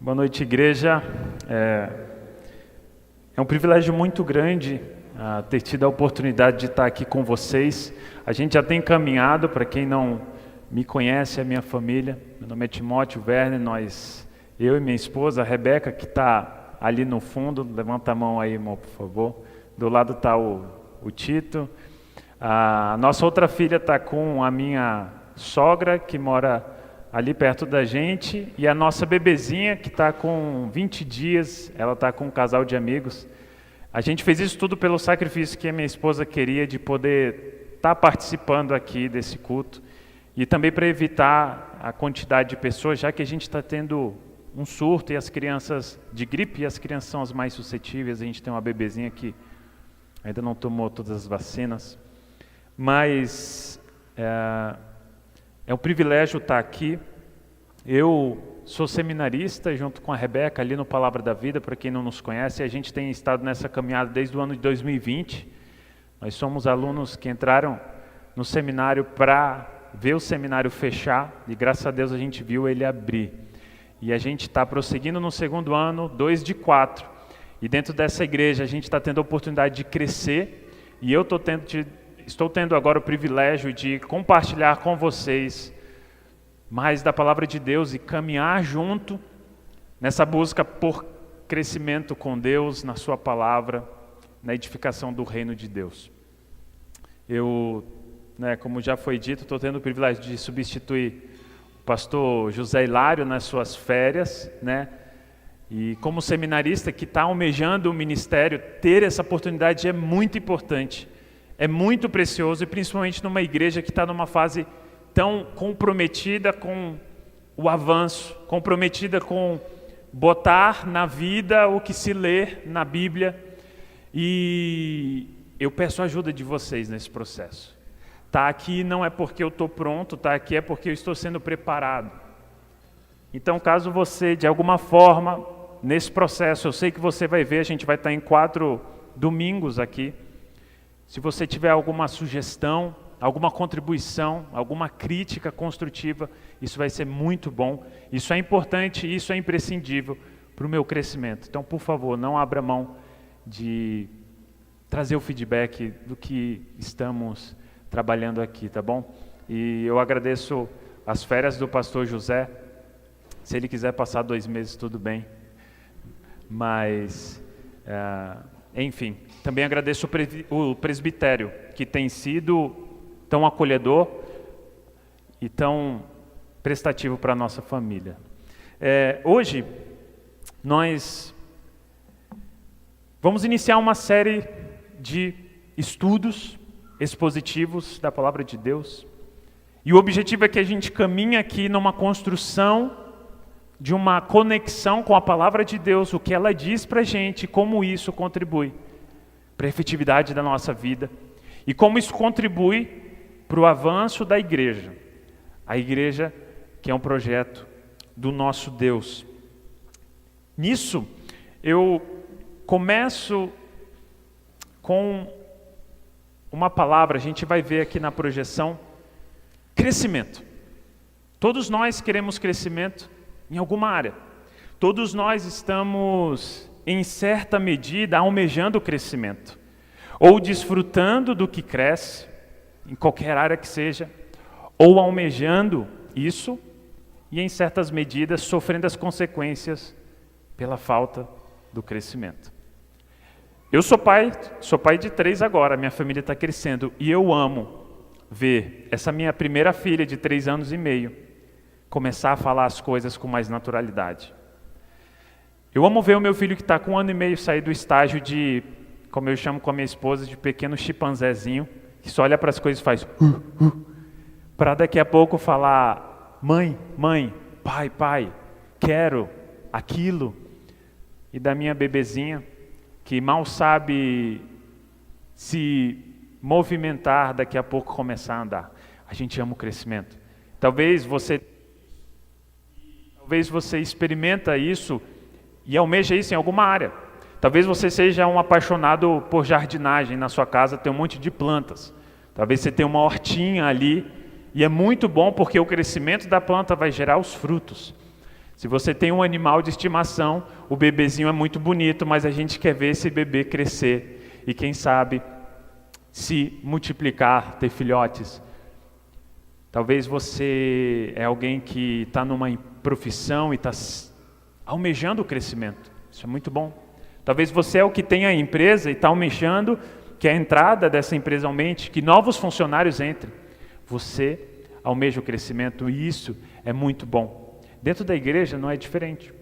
Boa noite, igreja. É um privilégio muito grande ter tido a oportunidade de estar aqui com vocês. A gente já tem caminhado, para quem não me conhece, a minha família. Meu nome é Timóteo Werner, eu e minha esposa, a Rebeca, que está ali no fundo. Levanta a mão aí, irmão, por favor. Do lado está o Tito. A nossa outra filha está com a minha sogra, que mora ali perto da gente, e a nossa bebezinha, que está com 20 dias, ela está com um casal de amigos. A gente fez isso tudo pelo sacrifício que a minha esposa queria de poder estar participando aqui desse culto, e também para evitar a quantidade de pessoas, já que a gente está tendo um surto, e as crianças de gripe, e as crianças são as mais suscetíveis. A gente tem uma bebezinha que ainda não tomou todas as vacinas, mas é um privilégio estar aqui. Eu sou seminarista junto com a Rebeca ali no Palavra da Vida, para quem não nos conhece. A gente tem estado nessa caminhada desde o ano de 2020. Nós somos alunos que entraram no seminário para ver o seminário fechar, e graças a Deus a gente viu ele abrir. E a gente está prosseguindo no segundo ano, 2 de 4. E dentro dessa igreja a gente está tendo a oportunidade de crescer, e eu estou tendo agora o privilégio de compartilhar com vocês mais da palavra de Deus e caminhar junto nessa busca por crescimento com Deus, na sua palavra, na edificação do reino de Deus. Eu, como já foi dito, estou tendo o privilégio de substituir o pastor José Hilário nas suas férias, e como seminarista que está almejando o ministério, ter essa oportunidade é muito importante. É muito precioso, e principalmente numa igreja que está numa fase tão comprometida com o avanço, comprometida com botar na vida o que se lê na Bíblia. E eu peço a ajuda de vocês nesse processo. Tá aqui não é porque eu estou pronto, tá aqui é porque eu estou sendo preparado. Então, caso você, de alguma forma, nesse processo, eu sei que você vai ver, a gente vai estar em 4 domingos aqui. Se você tiver alguma sugestão, alguma contribuição, alguma crítica construtiva, isso vai ser muito bom. Isso é importante, isso é imprescindível para o meu crescimento. Então, por favor, não abra mão de trazer o feedback do que estamos trabalhando aqui, tá bom? E eu agradeço as férias do pastor José. Se ele quiser passar 2 meses, tudo bem. Enfim, também agradeço o presbitério, que tem sido tão acolhedor e tão prestativo para a nossa família. Hoje, nós vamos iniciar uma série de estudos expositivos da Palavra de Deus. E o objetivo é que a gente caminhe aqui numa construção de uma conexão com a Palavra de Deus, o que ela diz para a gente, como isso contribui para a efetividade da nossa vida e como isso contribui para o avanço da igreja. A igreja que é um projeto do nosso Deus. Nisso, eu começo com uma palavra, a gente vai ver aqui na projeção, crescimento. Todos nós queremos crescimento em alguma área. Todos nós estamos, em certa medida, almejando o crescimento, ou desfrutando do que cresce, em qualquer área que seja, ou almejando isso, e em certas medidas, sofrendo as consequências pela falta do crescimento. Eu sou pai de 3 agora, minha família está crescendo, e eu amo ver essa minha primeira filha de 3 anos e meio começar a falar as coisas com mais naturalidade. Eu amo ver o meu filho que está com 1 ano e meio sair do estágio de, como eu chamo com a minha esposa, de pequeno chimpanzézinho, que só olha para as coisas e faz para daqui a pouco falar mãe, pai, quero aquilo. E da minha bebezinha, que mal sabe se movimentar, daqui a pouco começar a andar. A gente ama o crescimento. Talvez você experimenta isso e almeja isso em alguma área. Talvez você seja um apaixonado por jardinagem, na sua casa tem um monte de plantas. Talvez você tenha uma hortinha ali, e é muito bom porque o crescimento da planta vai gerar os frutos. Se você tem um animal de estimação, o bebezinho é muito bonito, mas a gente quer ver esse bebê crescer e, quem sabe, se multiplicar, ter filhotes. Talvez você é alguém que está numa profissão e está almejando o crescimento. Isso é muito bom. Talvez você é o que tem a empresa e está almejando que a entrada dessa empresa aumente, que novos funcionários entrem. Você almeja o crescimento e isso é muito bom. Dentro da igreja não é diferente.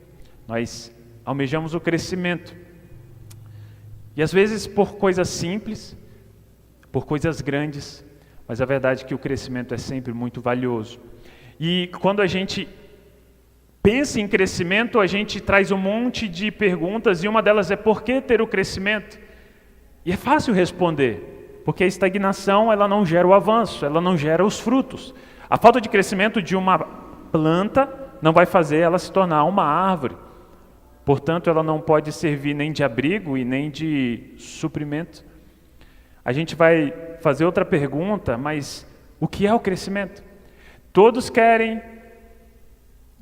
Nós almejamos o crescimento. E às vezes por coisas simples, por coisas grandes, mas a verdade é que o crescimento é sempre muito valioso. E quando a gente pensa em crescimento, a gente traz um monte de perguntas e uma delas é: por que ter o crescimento? E é fácil responder, porque a estagnação ela não gera o avanço, ela não gera os frutos. A falta de crescimento de uma planta não vai fazer ela se tornar uma árvore. Portanto, ela não pode servir nem de abrigo e nem de suprimento. A gente vai fazer outra pergunta, mas o que é o crescimento? Todos querem,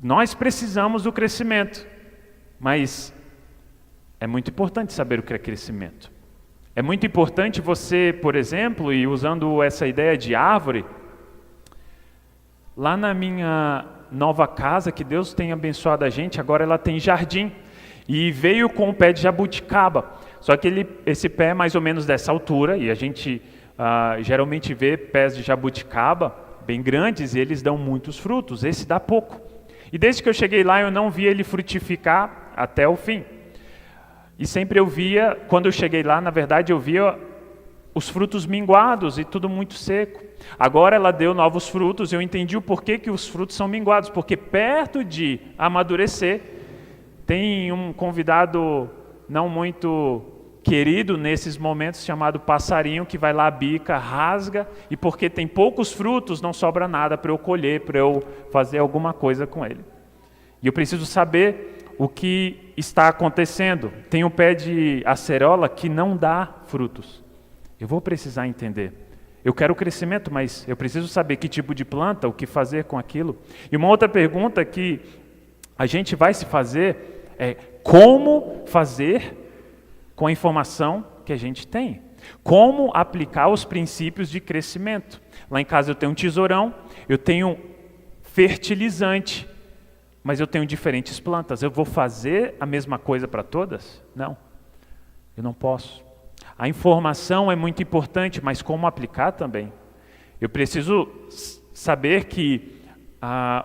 nós precisamos do crescimento, mas é muito importante saber o que é crescimento. É muito importante você, por exemplo, e usando essa ideia de árvore, lá na minha nova casa, que Deus tem abençoado a gente, agora ela tem jardim, e veio com o pé de jabuticaba, só que esse pé é mais ou menos dessa altura, e a gente geralmente vê pés de jabuticaba bem grandes, e eles dão muitos frutos, esse dá pouco. E desde que eu cheguei lá, eu não vi ele frutificar até o fim. E sempre eu via, quando eu cheguei lá, na verdade eu via os frutos minguados e tudo muito seco. Agora ela deu novos frutos, eu entendi o porquê que os frutos são minguados, porque perto de amadurecer, tem um convidado não muito querido nesses momentos, chamado passarinho, que vai lá, bica, rasga, e porque tem poucos frutos, não sobra nada para eu colher, para eu fazer alguma coisa com ele. E eu preciso saber o que está acontecendo. Tem um pé de acerola que não dá frutos. Eu vou precisar entender. Eu quero crescimento, mas eu preciso saber que tipo de planta, o que fazer com aquilo. E uma outra pergunta que a gente vai se fazer é: como fazer com a informação que a gente tem? Como aplicar os princípios de crescimento? Lá em casa eu tenho um tesourão, eu tenho fertilizante, mas eu tenho diferentes plantas. Eu vou fazer a mesma coisa para todas? Não, eu não posso. A informação é muito importante, mas como aplicar também? Eu preciso saber que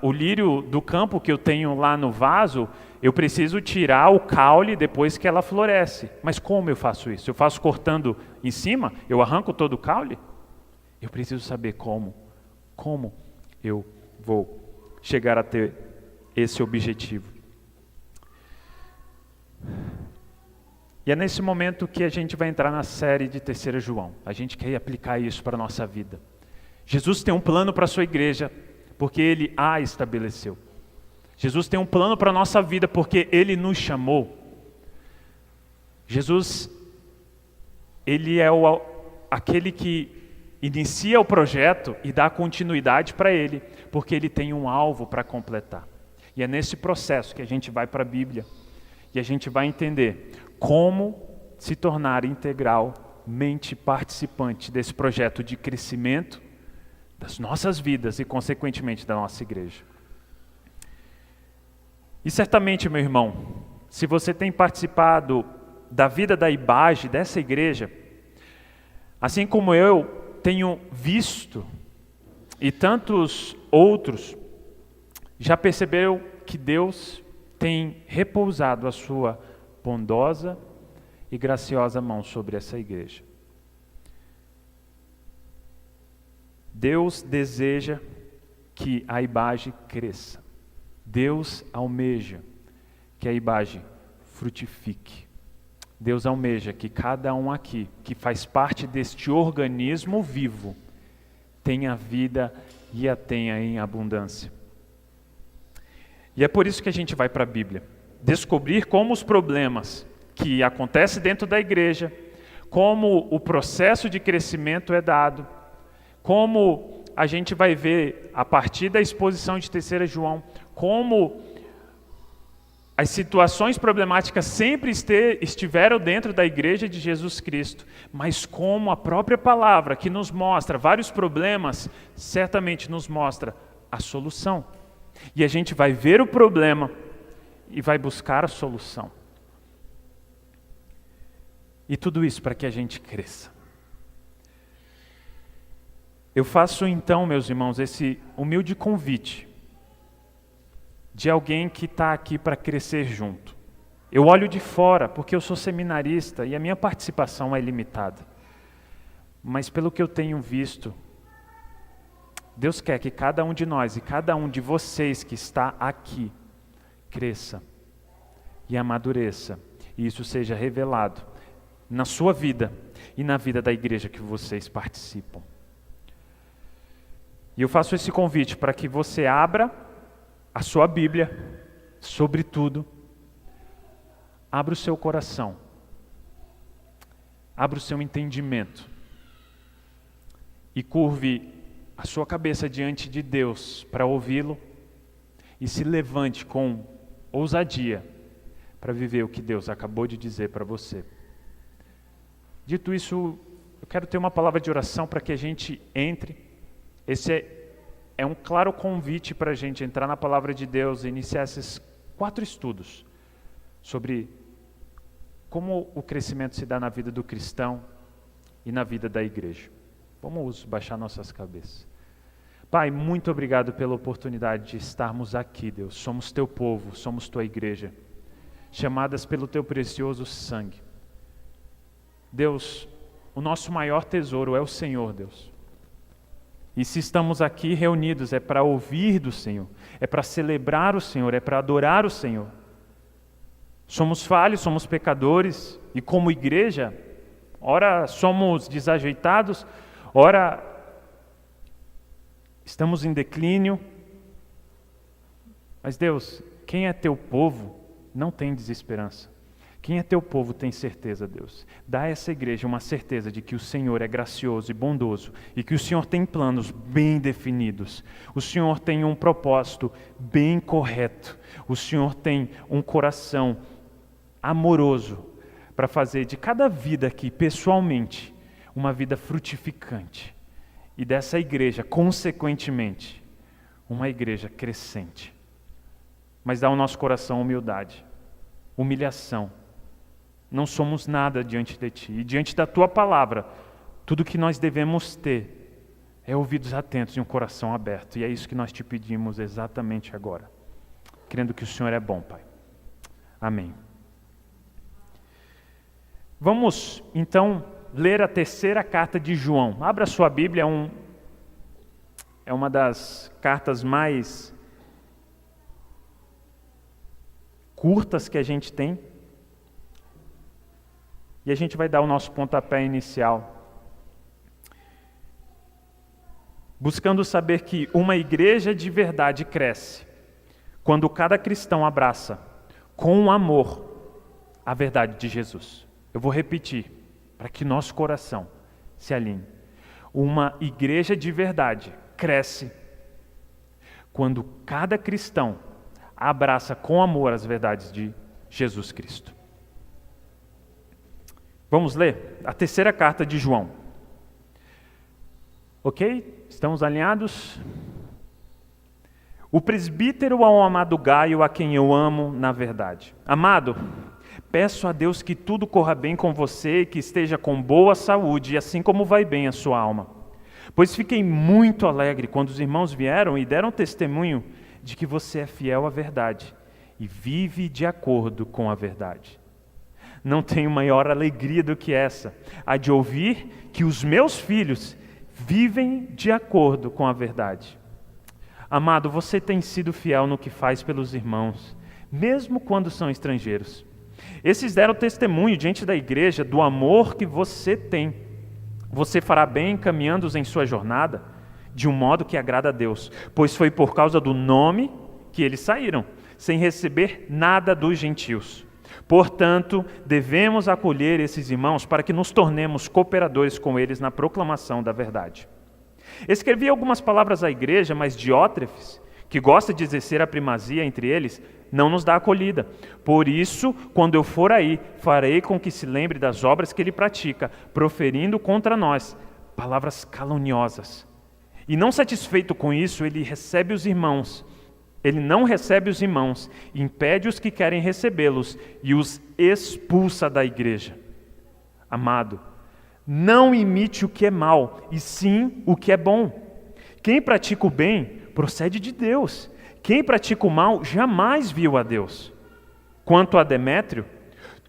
o lírio do campo que eu tenho lá no vaso, eu preciso tirar o caule depois que ela floresce. Mas como eu faço isso? Eu faço cortando em cima? Eu arranco todo o caule? Eu preciso saber como. Como eu vou chegar a ter esse objetivo? E é nesse momento que a gente vai entrar na série de 3 João. A gente quer aplicar isso para a nossa vida. Jesus tem um plano para a sua igreja, porque Ele a estabeleceu. Jesus tem um plano para a nossa vida, porque Ele nos chamou. Jesus, Ele é aquele que inicia o projeto e dá continuidade para ele, porque Ele tem um alvo para completar. E é nesse processo que a gente vai para a Bíblia e a gente vai entender como se tornar integralmente participante desse projeto de crescimento das nossas vidas e, consequentemente, da nossa igreja. E certamente, meu irmão, se você tem participado da vida da IBAGE, dessa igreja, assim como eu tenho visto, e tantos outros, já percebeu que Deus tem repousado a sua bondosa e graciosa mão sobre essa igreja. Deus deseja que a IBAGE cresça. Deus almeja que a IBAGE frutifique. Deus almeja que cada um aqui, que faz parte deste organismo vivo, tenha vida e a tenha em abundância. E é por isso que a gente vai para a Bíblia. Descobrir como os problemas que acontecem dentro da igreja, como o processo de crescimento é dado, como a gente vai ver a partir da exposição de 3 João, como As situações problemáticas sempre estiveram dentro da igreja de Jesus Cristo, mas como a própria palavra que nos mostra vários problemas, certamente nos mostra a solução. E a gente vai ver o problema e vai buscar a solução. E tudo isso para que a gente cresça. Eu faço então, meus irmãos, esse humilde convite de alguém que está aqui para crescer junto. Eu olho de fora, porque eu sou seminarista e a minha participação é limitada. Mas pelo que eu tenho visto, Deus quer que cada um de nós e cada um de vocês que está aqui cresça e amadureça, e isso seja revelado na sua vida e na vida da igreja que vocês participam. E eu faço esse convite para que você abra a sua Bíblia, sobretudo, abra o seu coração, abra o seu entendimento e curve a sua cabeça diante de Deus para ouvi-lo e se levante com ousadia para viver o que Deus acabou de dizer para você. Dito isso, eu quero ter uma palavra de oração para que a gente entre. Esse é um claro convite para a gente entrar na palavra de Deus e iniciar esses 4 estudos sobre como o crescimento se dá na vida do cristão e na vida da igreja. Vamos baixar nossas cabeças. Pai, muito obrigado pela oportunidade de estarmos aqui, Deus. Somos teu povo, somos tua igreja, chamadas pelo teu precioso sangue. Deus, o nosso maior tesouro é o Senhor, Deus. E se estamos aqui reunidos é para ouvir do Senhor, é para celebrar o Senhor, é para adorar o Senhor. Somos falhos, somos pecadores, e como igreja, ora somos desajeitados, ora estamos em declínio. Mas Deus, quem é teu povo não tem desesperança. Quem é teu povo tem certeza, Deus. Dá a essa igreja uma certeza de que o Senhor é gracioso e bondoso e que o Senhor tem planos bem definidos. O Senhor tem um propósito bem correto. O Senhor tem um coração amoroso para fazer de cada vida aqui, pessoalmente, uma vida frutificante. E dessa igreja, consequentemente, uma igreja crescente. Mas dá ao nosso coração humildade, humilhação. Não somos nada diante de Ti. E diante da Tua palavra, tudo que nós devemos ter é ouvidos atentos e um coração aberto. E é isso que nós Te pedimos exatamente agora. Crendo que o Senhor é bom, Pai. Amém. Vamos, então, ler a 3ª carta de João. Abra sua Bíblia, é uma das cartas mais curtas que a gente tem. E a gente vai dar o nosso pontapé inicial, buscando saber que uma igreja de verdade cresce quando cada cristão abraça com amor a verdade de Jesus. Eu vou repetir, para que nosso coração se alinhe. Uma igreja de verdade cresce quando cada cristão abraça com amor as verdades de Jesus Cristo. Vamos ler a 3ª carta de João. Ok? Estamos alinhados? O presbítero ao amado Gaio, a quem eu amo na verdade. Amado, peço a Deus que tudo corra bem com você e que esteja com boa saúde, assim como vai bem a sua alma. Pois fiquei muito alegre quando os irmãos vieram e deram testemunho de que você é fiel à verdade e vive de acordo com a verdade. Não tenho maior alegria do que essa, a de ouvir que os meus filhos vivem de acordo com a verdade. Amado, você tem sido fiel no que faz pelos irmãos, mesmo quando são estrangeiros. Esses deram testemunho diante da igreja do amor que você tem. Você fará bem encaminhando-os em sua jornada, de um modo que agrada a Deus, pois foi por causa do nome que eles saíram, sem receber nada dos gentios. Portanto, devemos acolher esses irmãos para que nos tornemos cooperadores com eles na proclamação da verdade. Escrevi algumas palavras à igreja, mas Diótrefes, que gosta de exercer a primazia entre eles, não nos dá acolhida. Por isso, quando eu for aí, farei com que se lembre das obras que ele pratica, proferindo contra nós palavras caluniosas. E não satisfeito com isso, ele não recebe os irmãos, impede os que querem recebê-los e os expulsa da igreja. Amado, não imite o que é mal, e sim o que é bom. Quem pratica o bem procede de Deus. Quem pratica o mal jamais viu a Deus. Quanto a Demétrio,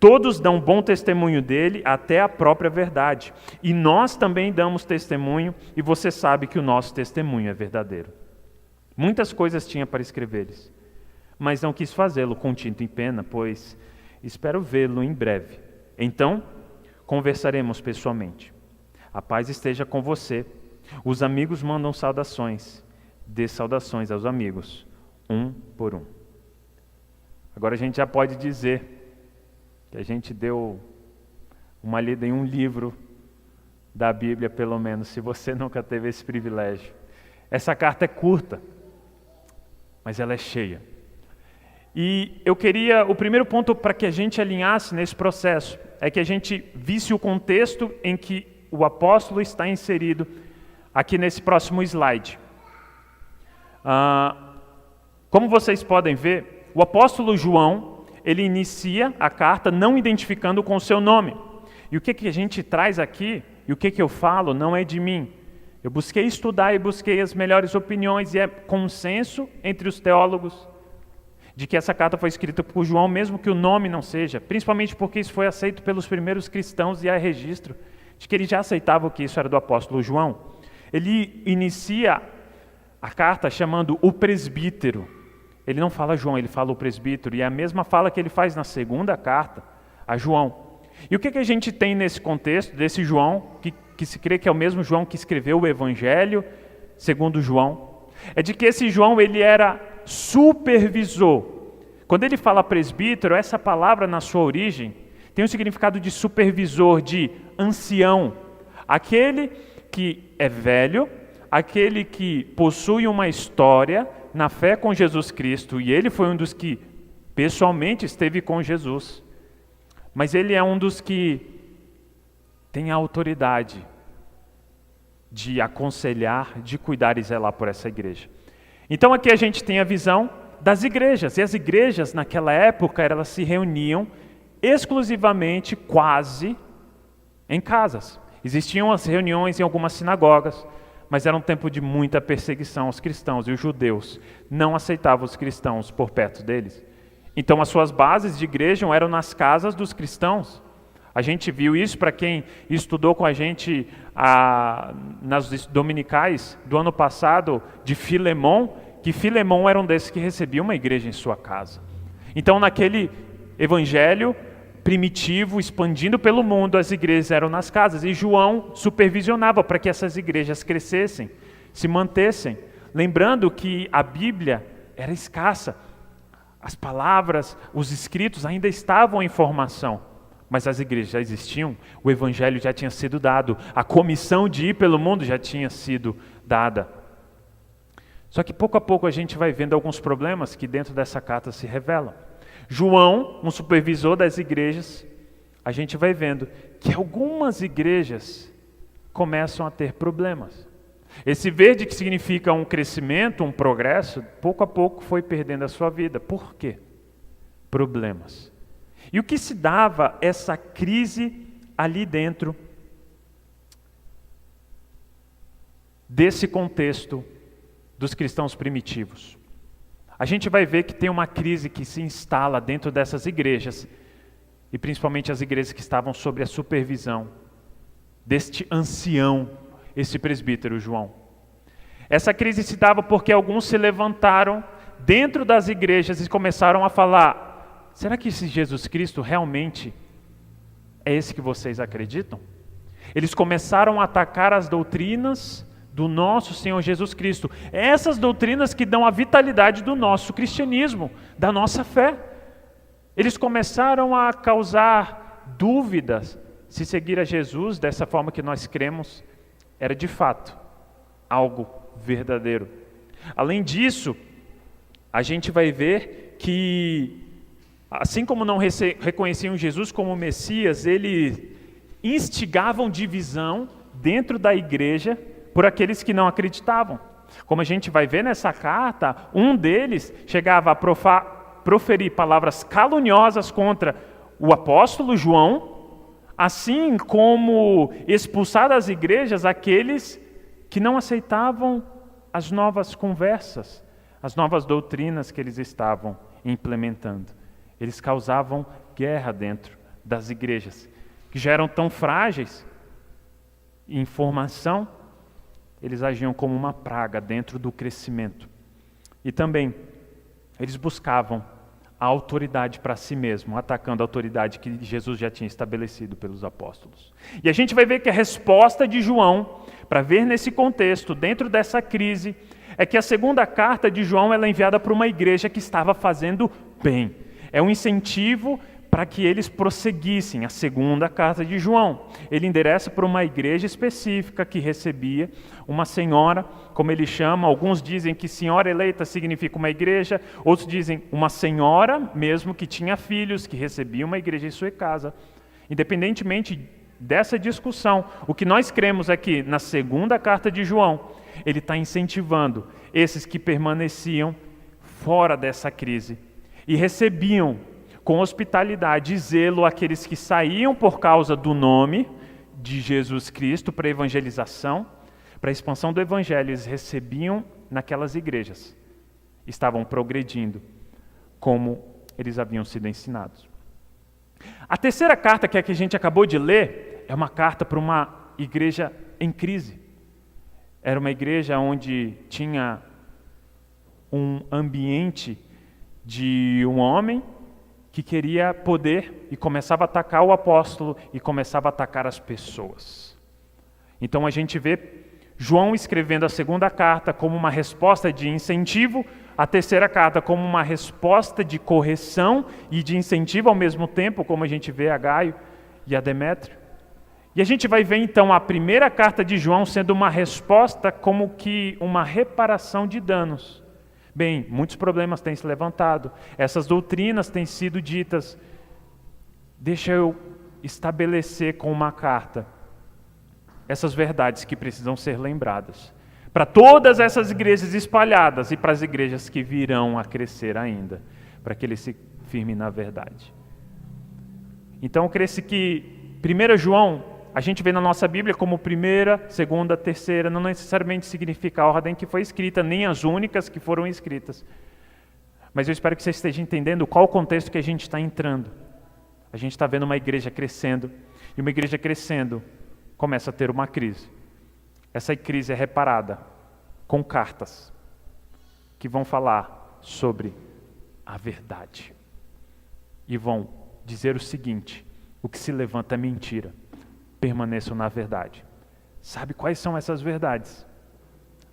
todos dão bom testemunho dele até a própria verdade. E nós também damos testemunho, e você sabe que o nosso testemunho é verdadeiro. Muitas coisas tinha para escrever-lhes, mas não quis fazê-lo com tinta e pena, pois espero vê-lo em breve. Então, conversaremos pessoalmente. A paz esteja com você. Os amigos mandam saudações. Dê saudações aos amigos, um por um. Agora a gente já pode dizer que a gente deu uma lida em um livro da Bíblia, pelo menos, se você nunca teve esse privilégio. Essa carta é curta, mas ela é cheia. E o primeiro ponto para que a gente alinhasse nesse processo é que a gente visse o contexto em que o apóstolo está inserido aqui nesse próximo slide. Como vocês podem ver, o apóstolo João, ele inicia a carta não identificando com o seu nome. E o que a gente traz aqui, e o que eu falo, não é de mim. Eu busquei estudar e busquei as melhores opiniões, e é consenso entre os teólogos de que essa carta foi escrita por João, mesmo que o nome não seja, principalmente porque isso foi aceito pelos primeiros cristãos e há registro de que eles já aceitavam que isso era do apóstolo João. Ele inicia a carta chamando o presbítero. Ele não fala João, ele fala o presbítero, e é a mesma fala que ele faz na segunda carta a João. E o que a gente tem nesse contexto desse João, que se crê que é o mesmo João que escreveu o Evangelho, segundo João, é de que esse João ele era supervisor. Quando ele fala presbítero, essa palavra na sua origem tem o significado de supervisor, de ancião, aquele que é velho, aquele que possui uma história na fé com Jesus Cristo, e ele foi um dos que pessoalmente esteve com Jesus, mas ele é um dos que tem a autoridade de aconselhar, de cuidar e zelar por essa igreja. Então aqui a gente tem a visão das igrejas, e as igrejas naquela época elas se reuniam exclusivamente, quase, em casas. Existiam as reuniões em algumas sinagogas, mas era um tempo de muita perseguição aos cristãos, e os judeus não aceitavam os cristãos por perto deles. Então as suas bases de igreja eram nas casas dos cristãos. A gente viu isso para quem estudou com a gente nas dominicais do ano passado de Filemon, que Filemon era um desses que recebia uma igreja em sua casa. Então naquele evangelho primitivo, expandindo pelo mundo, as igrejas eram nas casas, e João supervisionava para que essas igrejas crescessem, se mantessem. Lembrando que a Bíblia era escassa, as palavras, os escritos ainda estavam em formação, mas as igrejas já existiam, o evangelho já tinha sido dado, a comissão de ir pelo mundo já tinha sido dada. Só que pouco a pouco a gente vai vendo alguns problemas que dentro dessa carta se revelam. João, um supervisor das igrejas, a gente vai vendo que algumas igrejas começam a ter problemas. Esse verde, que significa um crescimento, um progresso, pouco a pouco foi perdendo a sua vida. Por quê? Problemas. E o que se dava essa crise ali dentro desse contexto dos cristãos primitivos? A gente vai ver que tem uma crise que se instala dentro dessas igrejas, e principalmente as igrejas que estavam sob a supervisão deste ancião, esse presbítero João. Essa crise se dava porque alguns se levantaram dentro das igrejas e começaram a falar: será que esse Jesus Cristo realmente é esse que vocês acreditam? Eles começaram a atacar as doutrinas do nosso Senhor Jesus Cristo. Essas doutrinas que dão a vitalidade do nosso cristianismo, da nossa fé. Eles começaram a causar dúvidas se seguir a Jesus dessa forma que nós cremos era de fato algo verdadeiro. Além disso, a gente vai ver que, assim como não reconheciam Jesus como Messias, eles instigavam divisão dentro da igreja por aqueles que não acreditavam. Como a gente vai ver nessa carta, um deles chegava a proferir palavras caluniosas contra o apóstolo João, assim como expulsar das igrejas aqueles que não aceitavam as novas conversas, as novas doutrinas que eles estavam implementando. Eles causavam guerra dentro das igrejas, que já eram tão frágeis em formação, eles agiam como uma praga dentro do crescimento. E também, eles buscavam a autoridade para si mesmo, atacando a autoridade que Jesus já tinha estabelecido pelos apóstolos. E a gente vai ver que a resposta de João, para ver nesse contexto, dentro dessa crise, é que a segunda carta de João ela é enviada para uma igreja que estava fazendo bem. É um incentivo para que eles prosseguissem. A segunda carta de João, ele endereça para uma igreja específica que recebia uma senhora, como ele chama, alguns dizem que senhora eleita significa uma igreja, outros dizem uma senhora mesmo que tinha filhos, que recebia uma igreja em sua casa. Independentemente dessa discussão, o que nós cremos é que na segunda carta de João, ele está incentivando esses que permaneciam fora dessa crise e recebiam com hospitalidade e zelo aqueles que saíam por causa do nome de Jesus Cristo para a evangelização, para a expansão do evangelho. Eles recebiam naquelas igrejas, estavam progredindo como eles haviam sido ensinados. A terceira carta, que é a que a gente acabou de ler, é uma carta para uma igreja em crise. Era uma igreja onde tinha um ambiente de um homem que queria poder e começava a atacar o apóstolo e começava a atacar as pessoas. Então a gente vê João escrevendo a segunda carta como uma resposta de incentivo, a terceira carta como uma resposta de correção e de incentivo ao mesmo tempo, como a gente vê a Gaio e a Demétrio. E a gente vai ver então a primeira carta de João sendo uma resposta como que uma reparação de danos. Bem, muitos problemas têm se levantado, essas doutrinas têm sido ditas. Deixa eu estabelecer com uma carta essas verdades que precisam ser lembradas, para todas essas igrejas espalhadas e para as igrejas que virão a crescer ainda, para que eles se firmem na verdade. Então, cresce que 1 João, a gente vê na nossa Bíblia como primeira, segunda, terceira, não necessariamente significa a ordem que foi escrita, nem as únicas que foram escritas. Mas eu espero que você esteja entendendo qual o contexto que a gente está entrando. A gente está vendo uma igreja crescendo, e uma igreja crescendo começa a ter uma crise. Essa crise é reparada com cartas que vão falar sobre a verdade. E vão dizer o seguinte: o que se levanta é mentira. Permaneçam na verdade. Sabe quais são essas verdades?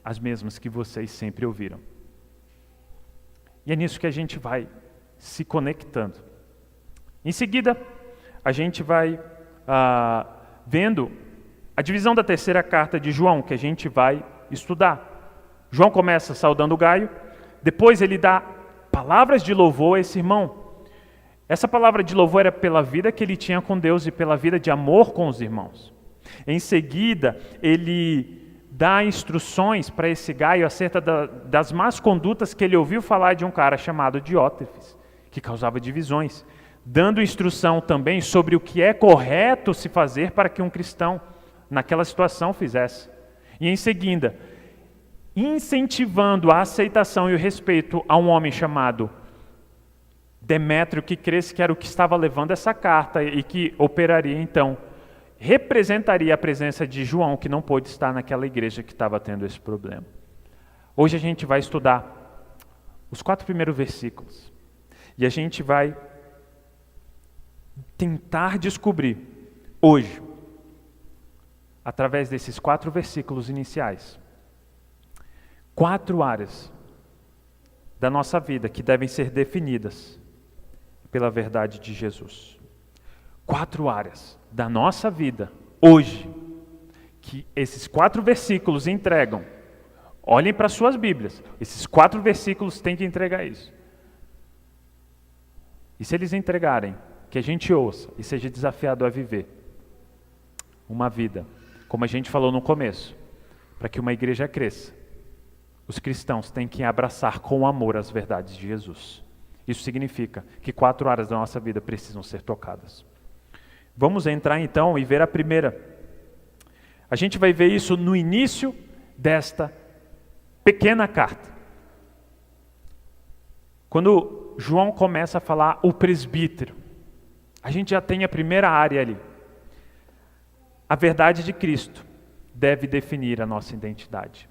As mesmas que vocês sempre ouviram. E é nisso que a gente vai se conectando. Em seguida, a gente vai vendo a divisão da terceira carta de João, que a gente vai estudar. João começa saudando Gaio, depois ele dá palavras de louvor a esse irmão. Essa palavra de louvor era pela vida que ele tinha com Deus e pela vida de amor com os irmãos. Em seguida, ele dá instruções para esse Gaio acerca das más condutas que ele ouviu falar de um cara chamado Diótrefes, que causava divisões, dando instrução também sobre o que é correto se fazer para que um cristão, naquela situação, fizesse. E em seguida, incentivando a aceitação e o respeito a um homem chamado Demétrio, que cresce que era o que estava levando essa carta e que operaria então, representaria a presença de João, que não pôde estar naquela igreja que estava tendo esse problema. Hoje a gente vai estudar os 4 primeiros versículos e a gente vai tentar descobrir hoje, através desses 4 versículos iniciais, 4 áreas da nossa vida que devem ser definidas pela verdade de Jesus. 4 áreas da nossa vida, hoje, que esses 4 versículos entregam Olhem para suas Bíblias. Esses 4 versículos têm que entregar isso. E se eles entregarem, que a gente ouça e seja desafiado a viver uma vida, como a gente falou no começo, para que uma igreja cresça, os cristãos têm que abraçar com amor as verdades de Jesus. Isso significa que 4 áreas da nossa vida precisam ser tocadas. Vamos entrar então e ver a primeira. A gente vai ver isso no início desta pequena carta. Quando João começa a falar o presbítero, a gente já tem a primeira área ali. A verdade de Cristo deve definir a nossa identidade.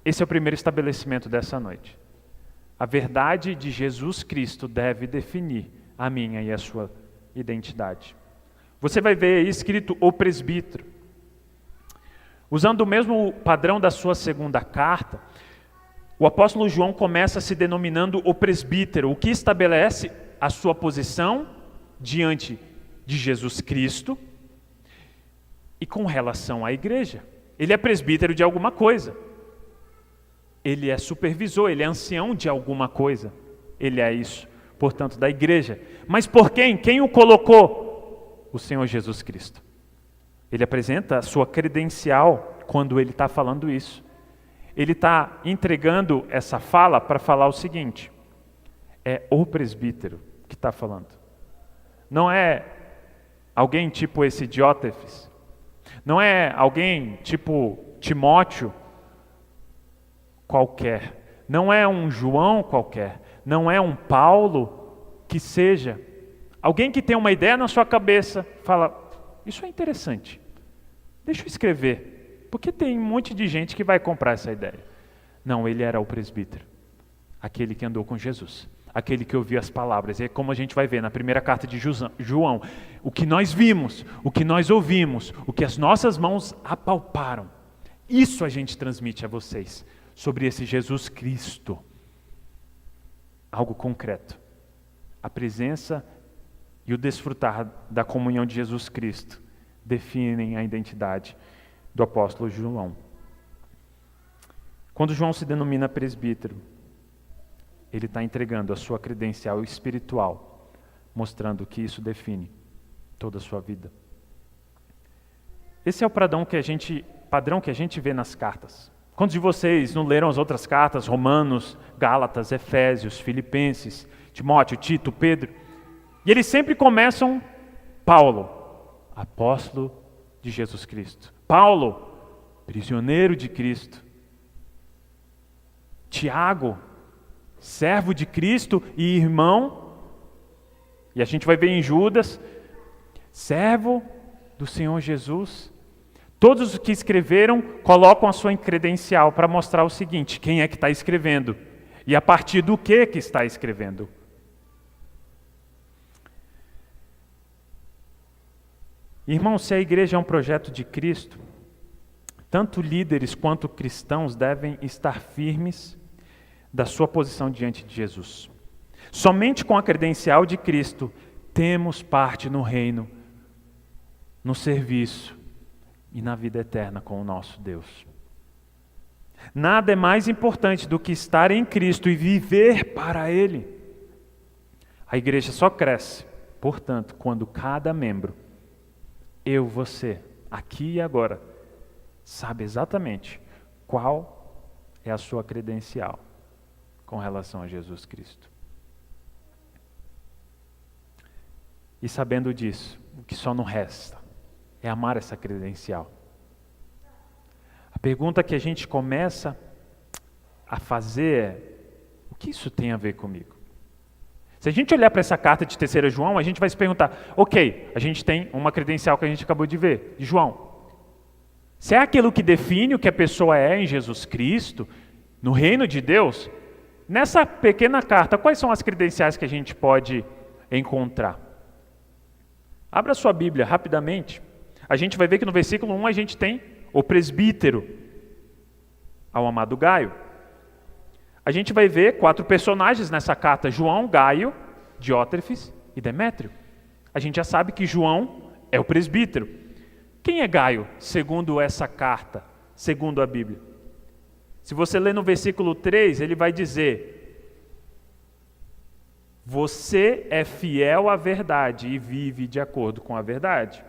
Esse é o primeiro estabelecimento dessa noite. A verdade de Jesus Cristo deve definir a minha e a sua identidade. Você vai ver aí escrito o presbítero. Usando o mesmo padrão da sua segunda carta, o apóstolo João começa se denominando o presbítero, o que estabelece a sua posição diante de Jesus Cristo e com relação à igreja. Ele é presbítero de alguma coisa. Ele é supervisor, ele é ancião de alguma coisa. Ele é isso, portanto, da igreja. Mas por quem? Quem o colocou? O Senhor Jesus Cristo. Ele apresenta a sua credencial quando ele está falando isso. Ele está entregando essa fala para falar o seguinte: é o presbítero que está falando. Não é alguém tipo esse Diótrefes. Não é alguém tipo Timóteo qualquer. Não é um João qualquer. Não é um Paulo que seja. Alguém que tem uma ideia na sua cabeça, fala, isso é interessante. Deixa eu escrever. Porque tem um monte de gente que vai comprar essa ideia. Não, ele era o presbítero. Aquele que andou com Jesus. Aquele que ouviu as palavras. E é como a gente vai ver na primeira carta de João. O que nós vimos, o que nós ouvimos, o que as nossas mãos apalparam. Isso a gente transmite a vocês. Sobre esse Jesus Cristo. Algo concreto. A presença e o desfrutar da comunhão de Jesus Cristo definem a identidade do apóstolo João. Quando João se denomina presbítero, ele está entregando a sua credencial espiritual, mostrando que isso define toda a sua vida. Esse é o padrão que a gente vê nas cartas. Quantos de vocês não leram as outras cartas? Romanos, Gálatas, Efésios, Filipenses, Timóteo, Tito, Pedro. E eles sempre começam, Paulo, apóstolo de Jesus Cristo. Paulo, prisioneiro de Cristo. Tiago, servo de Cristo e irmão. E a gente vai ver em Judas, servo do Senhor Jesus. Todos os que escreveram colocam a sua credencial para mostrar o seguinte: quem é que está escrevendo? E a partir do que está escrevendo? Irmãos, se a igreja é um projeto de Cristo, tanto líderes quanto cristãos devem estar firmes da sua posição diante de Jesus. Somente com a credencial de Cristo temos parte no reino, no serviço e na vida eterna com o nosso Deus. Nada é mais importante do que estar em Cristo e viver para Ele. A igreja só cresce, portanto, quando cada membro, eu, você, aqui e agora, sabe exatamente qual é a sua credencial com relação a Jesus Cristo. E sabendo disso, o que só não resta é amar essa credencial. A pergunta que a gente começa a fazer é: o que isso tem a ver comigo? Se a gente olhar para essa carta de 3 João, a gente vai se perguntar, ok, a gente tem uma credencial que a gente acabou de ver, de João. Se é aquilo que define o que a pessoa é em Jesus Cristo, no reino de Deus, nessa pequena carta, quais são as credenciais que a gente pode encontrar? Abra sua Bíblia rapidamente. A gente vai ver que no versículo 1 a gente tem o presbítero ao amado Gaio. A gente vai ver 4 personagens nessa carta: João, Gaio, Diótrefes e Demétrio. A gente já sabe que João é o presbítero. Quem é Gaio, segundo essa carta segundo a Bíblia. Se você ler no versículo 3, ele vai dizer: você é fiel à verdade e vive de acordo com a verdade.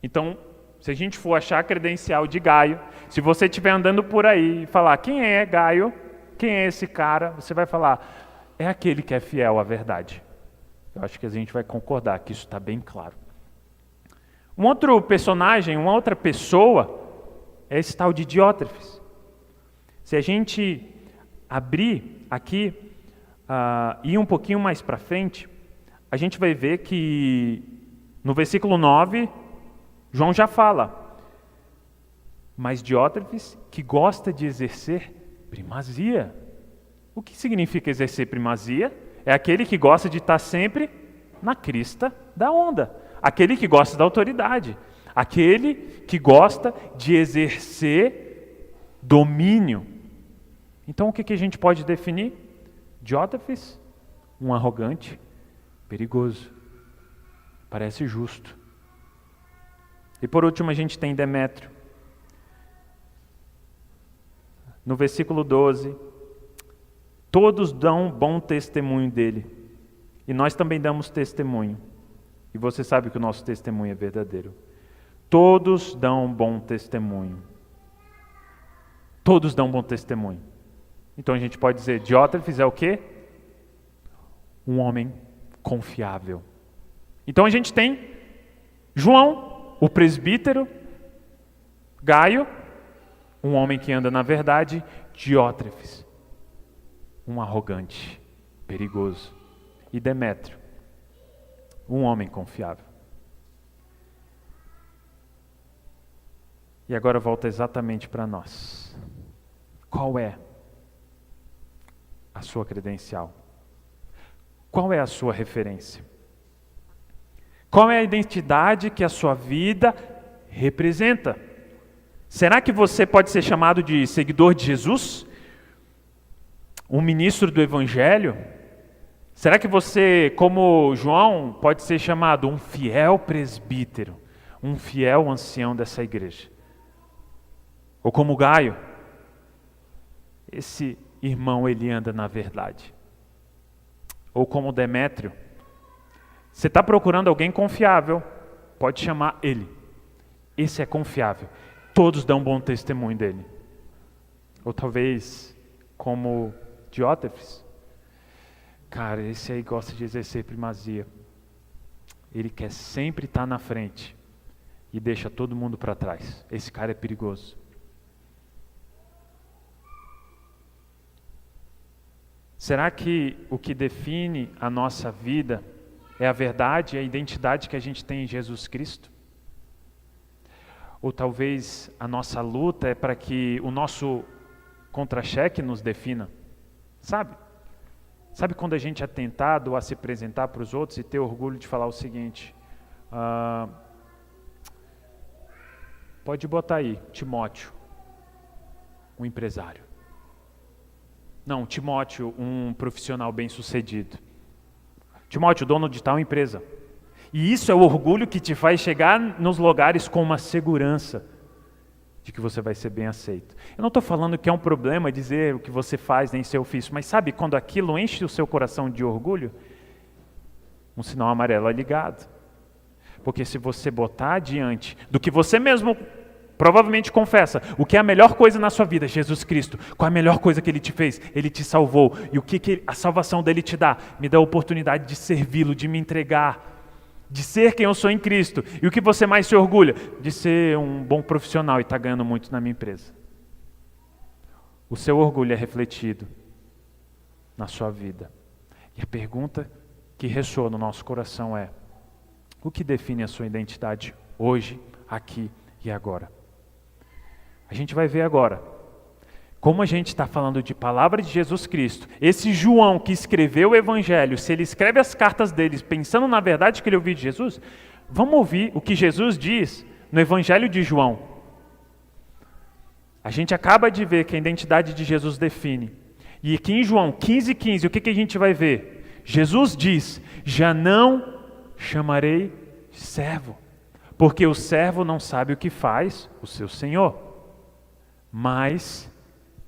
Então, se a gente for achar a credencial de Gaio, se você estiver andando por aí e falar, quem é Gaio? Quem é esse cara? Você vai falar, é aquele que é fiel à verdade. Eu acho que a gente vai concordar que isso está bem claro. Um outro personagem, uma outra pessoa, é esse tal de Diótrefes. Se a gente abrir aqui e ir um pouquinho mais para frente, a gente vai ver que no versículo 9, João já fala, mas Diótrefes que gosta de exercer primazia. O que significa exercer primazia? É aquele que gosta de estar sempre na crista da onda, aquele que gosta da autoridade, aquele que gosta de exercer domínio. Então o que a gente pode definir? Diótrefes, um arrogante, perigoso, parece justo. E por último a gente tem Demétrio. No versículo 12, todos dão bom testemunho dele, e nós também damos testemunho. E você sabe que o nosso testemunho é verdadeiro. Todos dão bom testemunho. Todos dão bom testemunho. Então a gente pode dizer, Diótrefes é o quê? Um homem confiável. Então a gente tem João, o presbítero, Gaio, um homem que anda na verdade, Diótrefes, um arrogante, perigoso, e Demétrio, um homem confiável. E agora volta exatamente para nós. Qual é a sua credencial? Qual é a sua referência? Qual é a identidade que a sua vida representa? Será que você pode ser chamado de seguidor de Jesus? Um ministro do Evangelho? Será que você, como João, pode ser chamado um fiel presbítero, um fiel ancião dessa igreja? Ou como Gaio, esse irmão ele anda na verdade? Ou como Demétrio, você está procurando alguém confiável, pode chamar ele. Esse é confiável. Todos dão bom testemunho dele. Ou talvez como Diótrefes. Cara, esse aí gosta de exercer primazia. Ele quer sempre estar na frente e deixa todo mundo para trás. Esse cara é perigoso. Será que o que define a nossa vida é a verdade e a identidade que a gente tem em Jesus Cristo? Ou talvez a nossa luta é para que o nosso contra-cheque nos defina? Sabe? Sabe quando a gente é tentado a se apresentar para os outros e ter orgulho de falar o seguinte, pode botar aí, Timóteo, um empresário. Não, Timóteo, um profissional bem-sucedido. Timóteo, dono de tal empresa. E isso é o orgulho que te faz chegar nos lugares com uma segurança de que você vai ser bem aceito. Eu não estou falando que é um problema dizer o que você faz nem seu ofício, mas sabe, quando aquilo enche o seu coração de orgulho, um sinal amarelo é ligado. Porque se você botar adiante do que você mesmo provavelmente confessa, o que é a melhor coisa na sua vida? Jesus Cristo. Qual é a melhor coisa que Ele te fez? Ele te salvou. E o que a salvação dele te dá? Me dá a oportunidade de servi-lo, de me entregar, de ser quem eu sou em Cristo. E o que você mais se orgulha? De ser um bom profissional e estar ganhando muito na minha empresa. O seu orgulho é refletido na sua vida. E a pergunta que ressoa no nosso coração é: o que define a sua identidade hoje, aqui e agora? A gente vai ver agora como a gente está falando de palavra de Jesus Cristo. Esse João que escreveu o Evangelho, se ele escreve as cartas dele pensando na verdade que ele ouviu de Jesus, vamos ouvir o que Jesus diz no Evangelho de João. A gente acaba de ver que a identidade de Jesus define. E aqui em João 15:15, o que a gente vai ver? Jesus diz, já não chamarei de servo, porque o servo não sabe o que faz o seu senhor. mas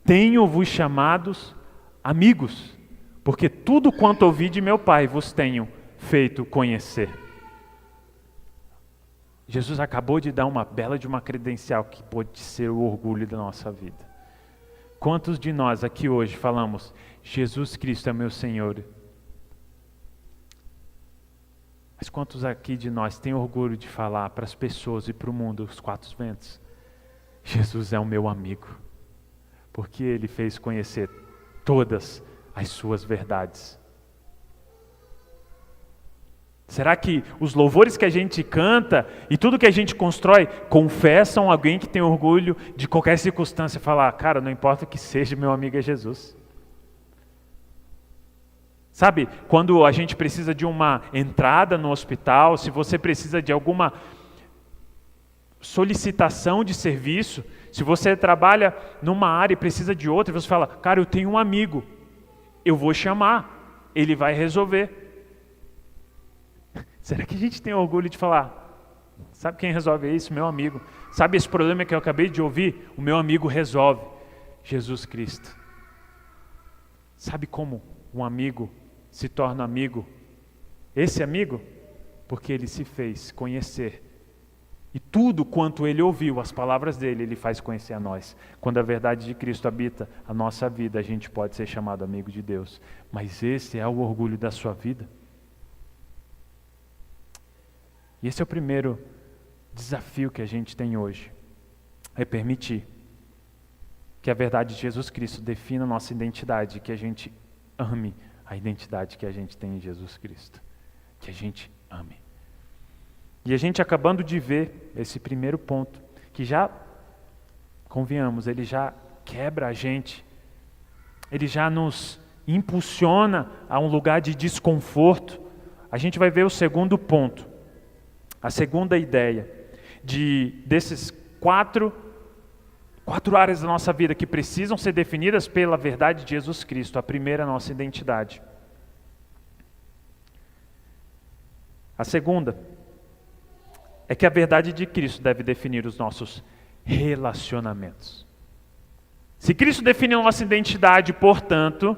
tenho-vos chamados amigos, porque tudo quanto ouvi de meu Pai vos tenho feito conhecer. Jesus acabou de dar uma bela de uma credencial que pode ser o orgulho da nossa vida. Quantos de nós aqui hoje falamos, Jesus Cristo é meu Senhor? Mas quantos aqui de nós têm orgulho de falar para as pessoas e para o mundo, os quatro ventos? Jesus é o meu amigo, porque Ele fez conhecer todas as suas verdades. Será que os louvores que a gente canta e tudo que a gente constrói confessam alguém que tem orgulho de qualquer circunstância falar, cara, não importa o que seja, meu amigo é Jesus? Sabe, quando a gente precisa de uma entrada no hospital, se você precisa de alguma solicitação de serviço, se você trabalha numa área e precisa de outra, você fala, cara, eu tenho um amigo, eu vou chamar, ele vai resolver. Será que a gente tem orgulho de falar, sabe quem resolve isso? Meu amigo. Sabe esse problema que eu acabei de ouvir? O meu amigo resolve. Jesus Cristo. Sabe como um amigo se torna amigo? Esse amigo? Porque ele se fez conhecer. E tudo quanto ele ouviu, as palavras dele, ele faz conhecer a nós. Quando a verdade de Cristo habita a nossa vida, a gente pode ser chamado amigo de Deus. Mas esse é o orgulho da sua vida? E esse é o primeiro desafio que a gente tem hoje. É permitir que a verdade de Jesus Cristo defina a nossa identidade, que a gente ame a identidade que a gente tem em Jesus Cristo. Que a gente ame. E a gente acabando de ver esse primeiro ponto, que já, convenhamos, ele já quebra a gente, ele já nos impulsiona a um lugar de desconforto. A gente vai ver o segundo ponto, a segunda ideia, desses quatro áreas da nossa vida que precisam ser definidas pela verdade de Jesus Cristo. A primeira é a nossa identidade. A segunda é que a verdade de Cristo deve definir os nossos relacionamentos. Se Cristo define a nossa identidade, portanto,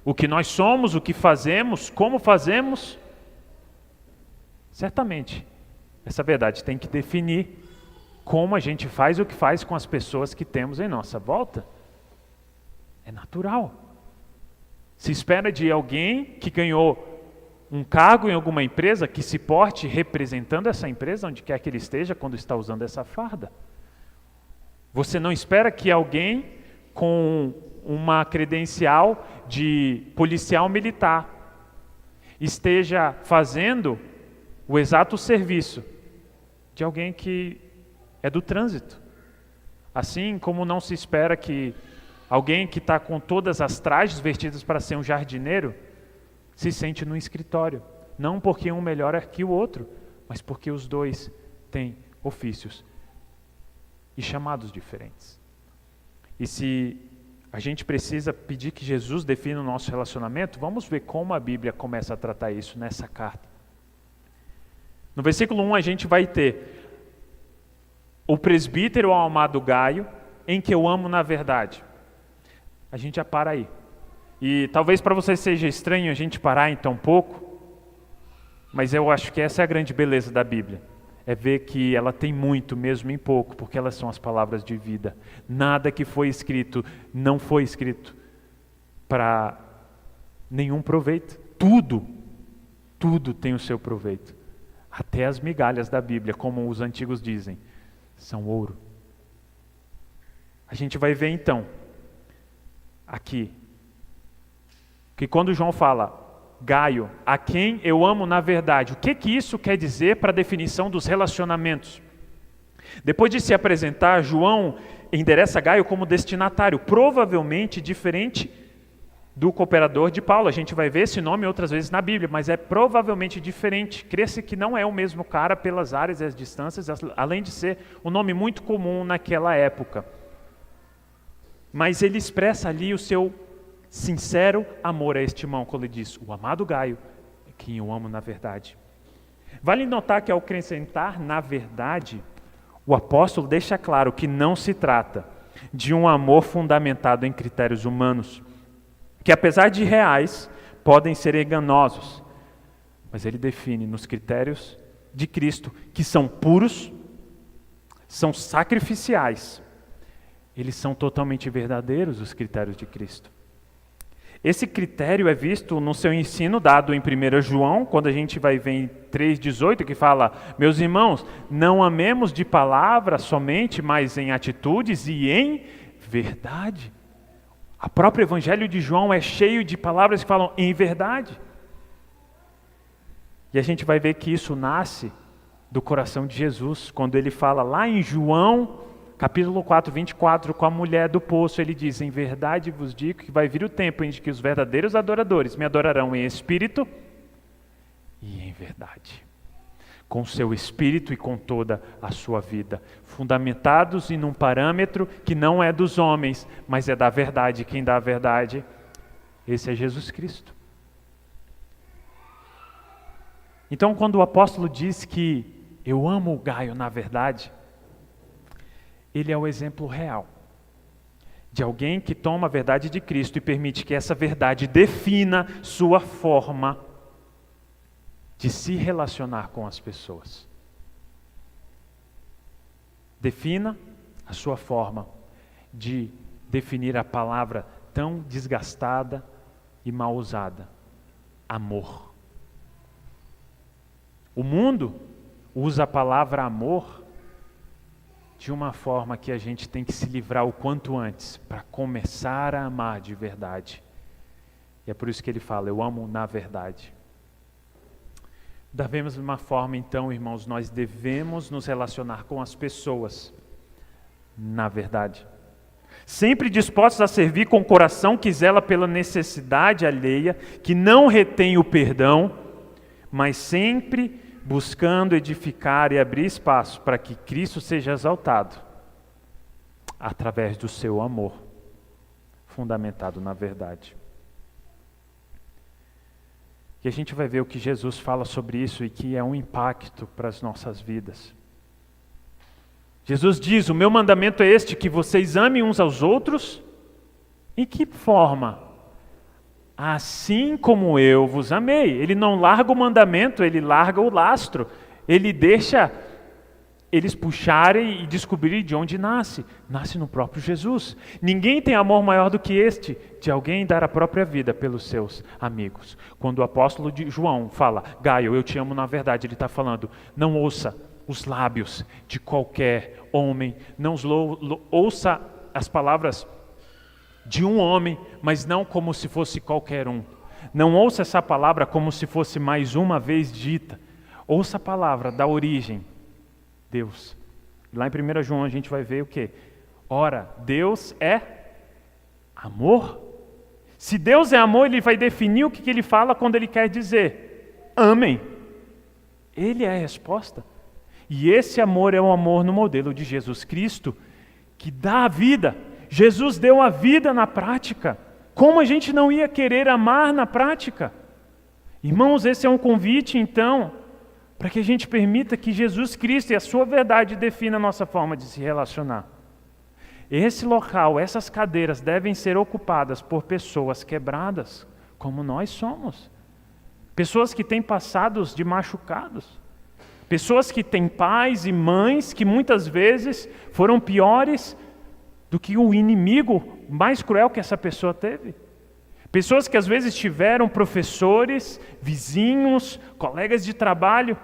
o que nós somos, o que fazemos, como fazemos, certamente essa verdade tem que definir como a gente faz o que faz com as pessoas que temos em nossa volta. É natural. Se espera de alguém que ganhou um cargo em alguma empresa que se porte representando essa empresa, onde quer que ele esteja, quando está usando essa farda. Você não espera que alguém com uma credencial de policial militar esteja fazendo o exato serviço de alguém que é do trânsito. Assim como não se espera que alguém que está com todas as trajes vestidas para ser um jardineiro se sente no escritório. Não porque um melhor que o outro, mas porque os dois têm ofícios e chamados diferentes. E se a gente precisa pedir que Jesus defina o nosso relacionamento, vamos ver como a Bíblia começa a tratar isso nessa carta. No versículo 1 a gente vai ter o presbítero ao amado Gaio, em que eu amo na verdade. A gente já para aí. E talvez para você seja estranho a gente parar em tão pouco, mas eu acho que essa é a grande beleza da Bíblia. É ver que ela tem muito mesmo em pouco, porque elas são as palavras de vida. Nada que foi escrito não foi escrito para nenhum proveito. Tudo tem o seu proveito. Até as migalhas da Bíblia, como os antigos dizem, são ouro. A gente vai ver então, aqui, que quando João fala, Gaio, a quem eu amo na verdade, o que isso quer dizer para a definição dos relacionamentos? Depois de se apresentar, João endereça Gaio como destinatário, provavelmente diferente do cooperador de Paulo. A gente vai ver esse nome outras vezes na Bíblia, mas é provavelmente diferente. Crê-se que não é o mesmo cara pelas áreas e as distâncias, além de ser um nome muito comum naquela época. Mas ele expressa ali o seu sincero amor a este irmão, quando ele diz, o amado Gaio é quem eu amo na verdade. Vale notar que ao acrescentar na verdade, o apóstolo deixa claro que não se trata de um amor fundamentado em critérios humanos, que apesar de reais, podem ser enganosos. Mas ele define nos critérios de Cristo, que são puros, são sacrificiais. Eles são totalmente verdadeiros, os critérios de Cristo. Esse critério é visto no seu ensino dado em 1 João, quando a gente vai ver em 3,18, que fala: meus irmãos, não amemos de palavra somente, mas em atitudes e em verdade. O próprio Evangelho de João é cheio de palavras que falam em verdade. E a gente vai ver que isso nasce do coração de Jesus, quando ele fala lá em João, capítulo 4, 24, com a mulher do poço, ele diz: em verdade vos digo que vai vir o tempo em que os verdadeiros adoradores me adorarão em espírito e em verdade, com seu espírito e com toda a sua vida, fundamentados em um parâmetro que não é dos homens, mas é da verdade. Quem dá a verdade, esse é Jesus Cristo. Então, quando o apóstolo diz que eu amo o Gaio na verdade, ele é o exemplo real de alguém que toma a verdade de Cristo e permite que essa verdade defina sua forma de se relacionar com as pessoas. Defina a sua forma de definir a palavra tão desgastada e mal usada: amor. O mundo usa a palavra amor de uma forma que a gente tem que se livrar o quanto antes para começar a amar de verdade. E é por isso que ele fala: eu amo na verdade. Da mesma forma, então, irmãos, nós devemos nos relacionar com as pessoas na verdade, sempre dispostos a servir com o coração que zela pela necessidade alheia, que não retém o perdão, mas sempre buscando edificar e abrir espaço para que Cristo seja exaltado através do seu amor, fundamentado na verdade. E a gente vai ver o que Jesus fala sobre isso e que é um impacto para as nossas vidas. Jesus diz: o meu mandamento é este, que vocês amem uns aos outros. Em que forma? Assim como eu vos amei. Ele não larga o mandamento, ele larga o lastro. Ele deixa eles puxarem e descobrirem de onde nasce. Nasce no próprio Jesus. Ninguém tem amor maior do que este, de alguém dar a própria vida pelos seus amigos. Quando o apóstolo de João fala: Gaio, eu te amo na verdade, ele está falando: não ouça os lábios de qualquer homem, não ouça as palavras de um homem, mas não como se fosse qualquer um. Não ouça essa palavra como se fosse mais uma vez dita. Ouça a palavra da origem, Deus. Lá em 1 João a gente vai ver o quê? Ora, Deus é amor. Se Deus é amor, ele vai definir o que ele fala quando ele quer dizer: amem. Ele é a resposta. E esse amor é um amor no modelo de Jesus Cristo, que dá a vida. Jesus deu a vida na prática. Como a gente não ia querer amar na prática? Irmãos, esse é um convite, então, para que a gente permita que Jesus Cristo e a sua verdade defina a nossa forma de se relacionar. Esse local, essas cadeiras devem ser ocupadas por pessoas quebradas, como nós somos. Pessoas que têm passados de machucados. Pessoas que têm pais e mães que muitas vezes foram piores do que o inimigo mais cruel que essa pessoa teve. Pessoas que às vezes tiveram professores, vizinhos, colegas de trabalho,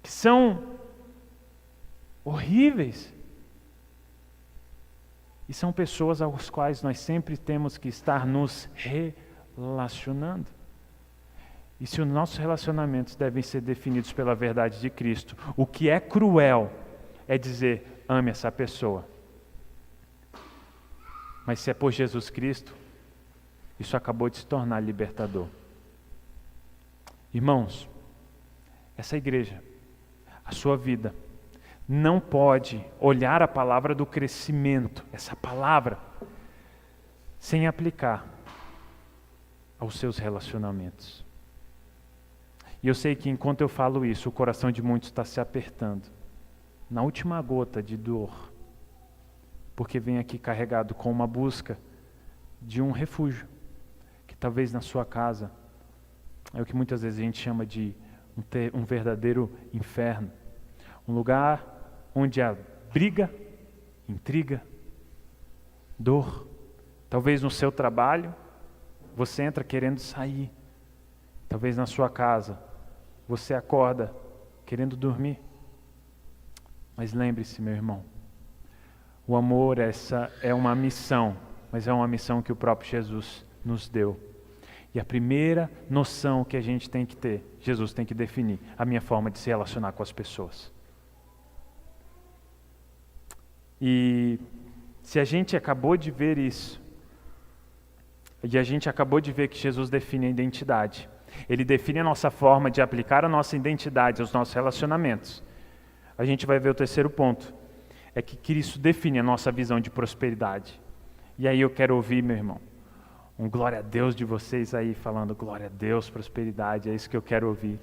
que são horríveis. E são pessoas aos quais nós sempre temos que estar nos relacionando. E se os nossos relacionamentos devem ser definidos pela verdade de Cristo, o que é cruel é dizer: ame essa pessoa. Mas se é por Jesus Cristo, isso acabou de se tornar libertador. Irmãos, essa igreja, a sua vida, não pode olhar a palavra do crescimento, essa palavra, sem aplicar aos seus relacionamentos. E eu sei que enquanto eu falo isso, o coração de muitos está se apertando, na última gota de dor. porque vem aqui carregado com uma busca de um refúgio, que talvez na sua casa é o que muitas vezes a gente chama de um verdadeiro inferno. Um lugar onde há briga, intriga, dor. Talvez no seu trabalho você entra querendo sair. Talvez na sua casa você acorda querendo dormir. Mas lembre-se, meu irmão, o amor, essa é uma missão, mas é uma missão que o próprio Jesus nos deu. E a primeira noção que a gente tem que ter, Jesus tem que definir a minha forma de se relacionar com as pessoas. E se a gente acabou de ver isso, e a gente acabou de ver que Jesus define a identidade, Ele define a nossa forma de aplicar a nossa identidade aos nossos relacionamentos, a gente vai ver o terceiro ponto, é que Cristo define a nossa visão de prosperidade. E aí eu quero ouvir, meu irmão, um glória a Deus de vocês aí falando glória a Deus, prosperidade, é isso que eu quero ouvir.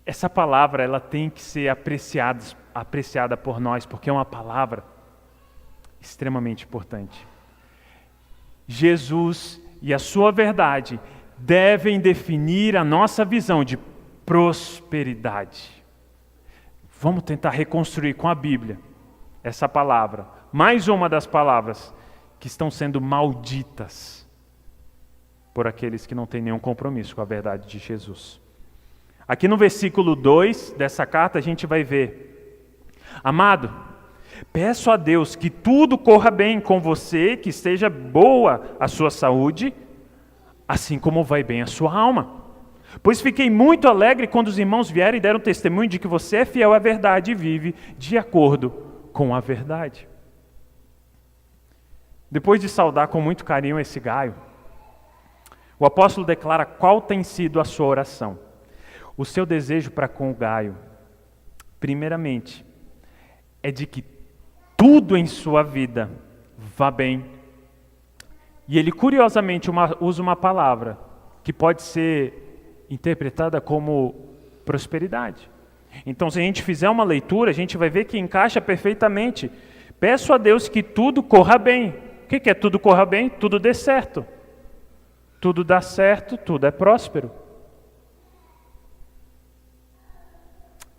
Essa palavra, ela tem que ser apreciada por nós, porque é uma palavra extremamente importante. Jesus e a sua verdade devem definir a nossa visão de prosperidade. Vamos tentar reconstruir com a Bíblia essa palavra, mais uma das palavras que estão sendo malditas por aqueles que não têm nenhum compromisso com a verdade de Jesus. Aqui no versículo 2 dessa carta a gente vai ver: amado, peço a Deus que tudo corra bem com você, que esteja boa a sua saúde, assim como vai bem a sua alma. Pois fiquei muito alegre quando os irmãos vieram e deram testemunho de que você é fiel à verdade e vive de acordo com a verdade. Depois de saudar com muito carinho esse Gaio, o apóstolo declara qual tem sido a sua oração. O seu desejo para com o Gaio, primeiramente, é de que tudo em sua vida vá bem. E ele curiosamente usa uma palavra que pode ser interpretada como prosperidade. Então, se a gente fizer uma leitura, a gente vai ver que encaixa perfeitamente. Peço a Deus que tudo corra bem. O que é tudo corra bem? Tudo dê certo. Tudo dá certo, tudo é próspero.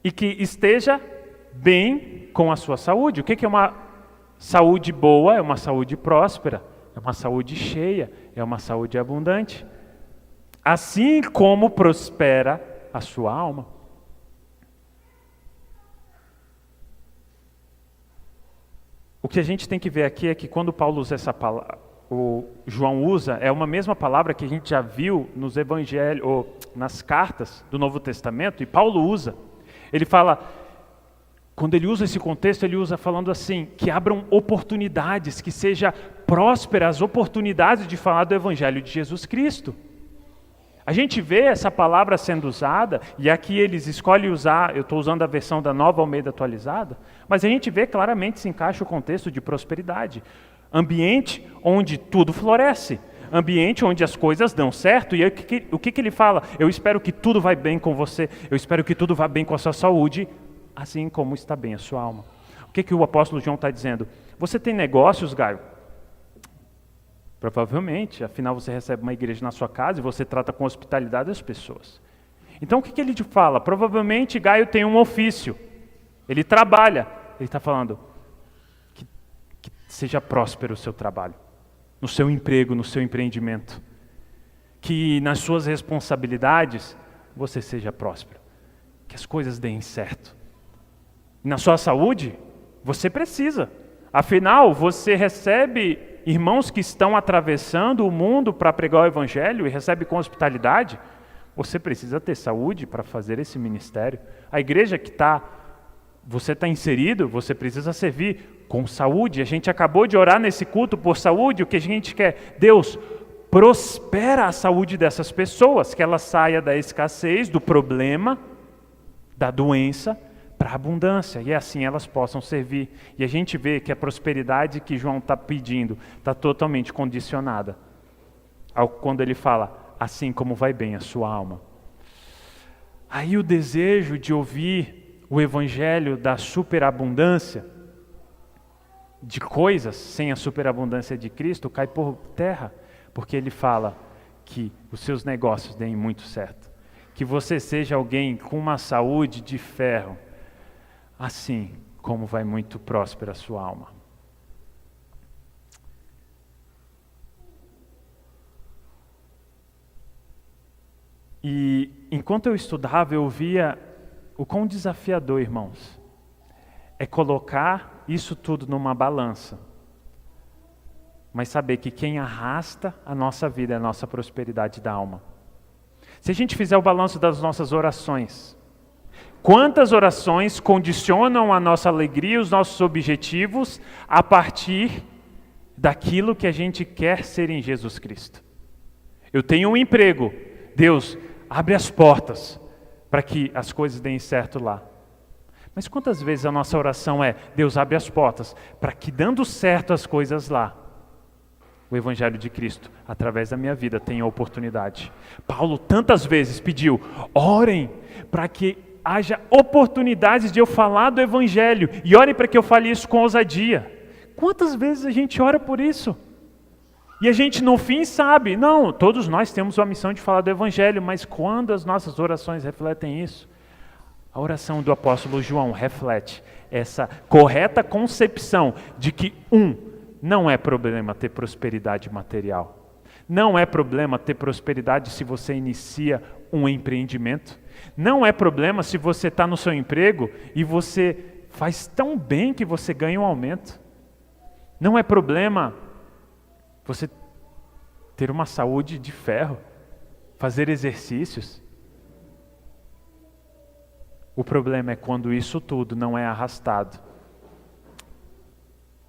E que esteja bem com a sua saúde. O que é uma saúde boa? É uma saúde próspera. É uma saúde cheia. É uma saúde abundante. Assim como prospera a sua alma. O que a gente tem que ver aqui é que quando Paulo usa essa palavra, o João usa, é uma mesma palavra que a gente já viu nos evangelhos, ou nas cartas do Novo Testamento, e Paulo usa. Ele fala, quando ele usa esse contexto, ele usa falando assim, que abram oportunidades, que seja próspera as oportunidades de falar do evangelho de Jesus Cristo. A gente vê essa palavra sendo usada, e aqui eles escolhem usar, eu estou usando a versão da Nova Almeida atualizada, mas a gente vê claramente se encaixa o contexto de prosperidade. Ambiente onde tudo floresce, ambiente onde as coisas dão certo, e aí, o que ele fala? Eu espero que tudo vai bem com você, eu espero que tudo vá bem com a sua saúde, assim como está bem a sua alma. O que o apóstolo João está dizendo? Você tem negócios, Gaio? Provavelmente, afinal você recebe uma igreja na sua casa e você trata com hospitalidade as pessoas. Então o que ele te fala? Provavelmente Gaio tem um ofício, ele trabalha, ele está falando que seja próspero o seu trabalho, no seu emprego, no seu empreendimento, que nas suas responsabilidades você seja próspero, que as coisas deem certo. E na sua saúde, você precisa, afinal você recebe irmãos que estão atravessando o mundo para pregar o evangelho e recebe com hospitalidade, você precisa ter saúde para fazer esse ministério. A igreja que você está inserido, você precisa servir com saúde. A gente acabou de orar nesse culto por saúde, o que a gente quer? Deus, prospera a saúde dessas pessoas, que ela saia da escassez, do problema, da doença, para a abundância, e assim elas possam servir. E a gente vê que a prosperidade que João está pedindo está totalmente condicionada quando ele fala, assim como vai bem a sua alma. Aí o desejo de ouvir o evangelho da superabundância de coisas sem a superabundância de Cristo cai por terra, porque ele fala que os seus negócios deem muito certo, que você seja alguém com uma saúde de ferro, assim como vai muito próspera a sua alma. E enquanto eu estudava, eu via o quão desafiador, irmãos, é colocar isso tudo numa balança, mas saber que quem arrasta a nossa vida é a nossa prosperidade da alma. Se a gente fizer o balanço das nossas orações, quantas orações condicionam a nossa alegria, os nossos objetivos, a partir daquilo que a gente quer ser em Jesus Cristo? Eu tenho um emprego, Deus, abre as portas para que as coisas deem certo lá. Mas quantas vezes a nossa oração é, Deus, abre as portas para que, dando certo as coisas lá, o Evangelho de Cristo, através da minha vida, tenha oportunidade. Paulo tantas vezes pediu, orem para que haja oportunidades de eu falar do Evangelho, e orem para que eu fale isso com ousadia. Quantas vezes a gente ora por isso? E a gente no fim sabe, não, todos nós temos a missão de falar do Evangelho, mas quando as nossas orações refletem isso? A oração do apóstolo João reflete essa correta concepção de que, não é problema ter prosperidade material. Não é problema ter prosperidade se você inicia um empreendimento. Não é problema se você está no seu emprego e você faz tão bem que você ganha um aumento. Não é problema você ter uma saúde de ferro, fazer exercícios. O problema é quando isso tudo não é arrastado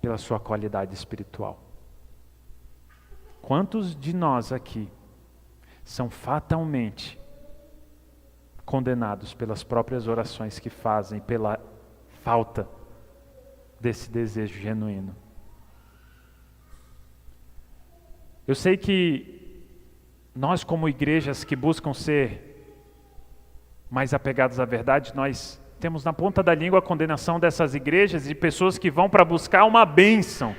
pela sua qualidade espiritual. Quantos de nós aqui são fatalmente condenados pelas próprias orações que fazem, pela falta desse desejo genuíno? Eu sei que nós, como igrejas que buscam ser mais apegados à verdade, nós temos na ponta da língua a condenação dessas igrejas e pessoas que vão para buscar uma bênção.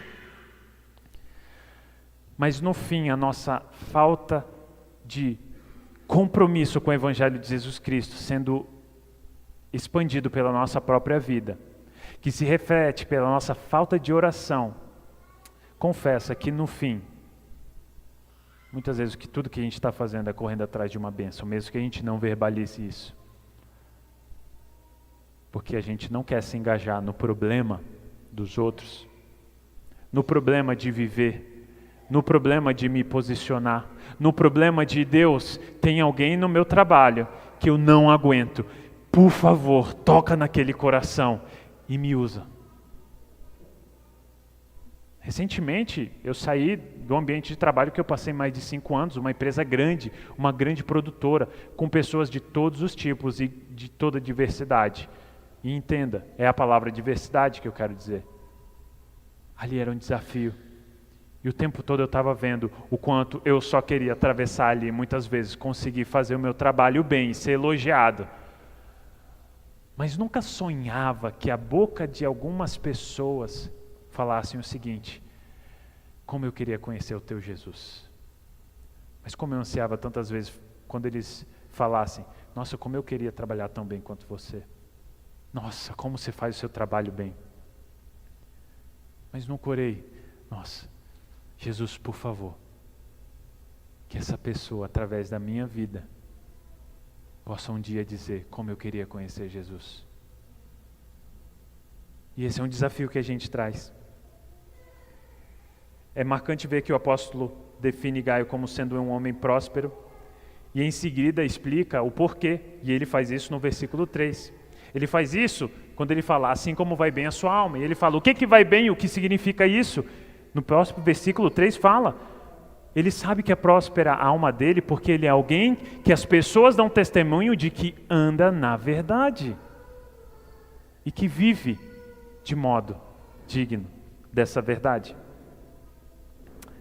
Mas no fim, a nossa falta de compromisso com o Evangelho de Jesus Cristo sendo expandido pela nossa própria vida, que se reflete pela nossa falta de oração, confessa que no fim, muitas vezes tudo que a gente está fazendo é correndo atrás de uma bênção, mesmo que a gente não verbalize isso. Porque a gente não quer se engajar no problema dos outros, no problema de viver, no problema de me posicionar, no problema de Deus, tem alguém no meu trabalho que eu não aguento. Por favor, toca naquele coração e me usa. Recentemente, eu saí do ambiente de trabalho que eu passei mais de 5 anos, uma empresa grande, uma grande produtora, com pessoas de todos os tipos e de toda a diversidade. E entenda, é a palavra diversidade que eu quero dizer. Ali era um desafio. E o tempo todo eu estava vendo o quanto eu só queria atravessar ali, muitas vezes, conseguir fazer o meu trabalho bem, ser elogiado. Mas nunca sonhava que a boca de algumas pessoas falassem o seguinte: como eu queria conhecer o teu Jesus. Mas como eu ansiava tantas vezes quando eles falassem: nossa, como eu queria trabalhar tão bem quanto você. Nossa, como você faz o seu trabalho bem. Mas nunca orei: nossa, Jesus, por favor, que essa pessoa, através da minha vida, possa um dia dizer como eu queria conhecer Jesus. E esse é um desafio que a gente traz. É marcante ver que o apóstolo define Gaio como sendo um homem próspero e em seguida explica o porquê, e ele faz isso no versículo 3. Ele faz isso quando ele fala, assim como vai bem a sua alma. E ele fala, o que vai bem, o que significa isso? No próximo versículo 3 fala, ele sabe que é próspera a alma dele porque ele é alguém que as pessoas dão testemunho de que anda na verdade e que vive de modo digno dessa verdade.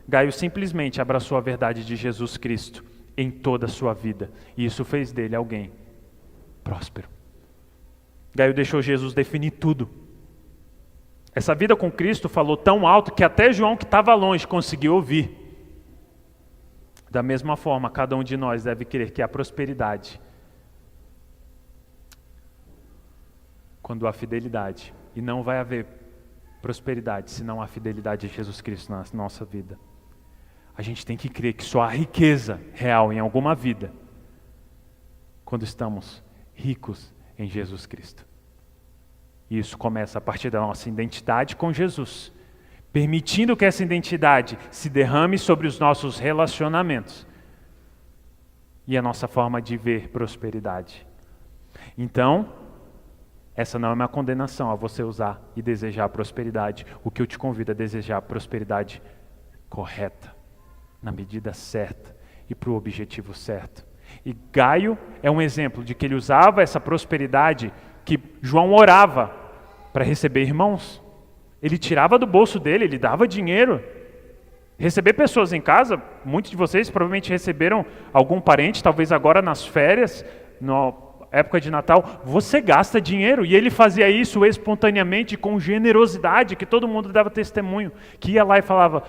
Gaio simplesmente abraçou a verdade de Jesus Cristo em toda a sua vida e isso fez dele alguém próspero. Gaio deixou Jesus definir tudo. Essa vida com Cristo falou tão alto que até João, que estava longe, conseguiu ouvir. Da mesma forma, cada um de nós deve crer que há prosperidade quando há fidelidade. E não vai haver prosperidade se não há fidelidade a Jesus Cristo na nossa vida. A gente tem que crer que só há riqueza real em alguma vida quando estamos ricos em Jesus Cristo. E isso começa a partir da nossa identidade com Jesus, permitindo que essa identidade se derrame sobre os nossos relacionamentos e a nossa forma de ver prosperidade. Então, essa não é uma condenação a você usar e desejar prosperidade. O que eu te convido a desejar a prosperidade correta, na medida certa e para o objetivo certo. E Gaio é um exemplo de que ele usava essa prosperidade que João orava para receber irmãos. Ele tirava do bolso dele, ele dava dinheiro. Receber pessoas em casa, muitos de vocês provavelmente receberam algum parente, talvez agora nas férias, na época de Natal, você gasta dinheiro. E ele fazia isso espontaneamente, com generosidade, que todo mundo dava testemunho, que ia lá e falava,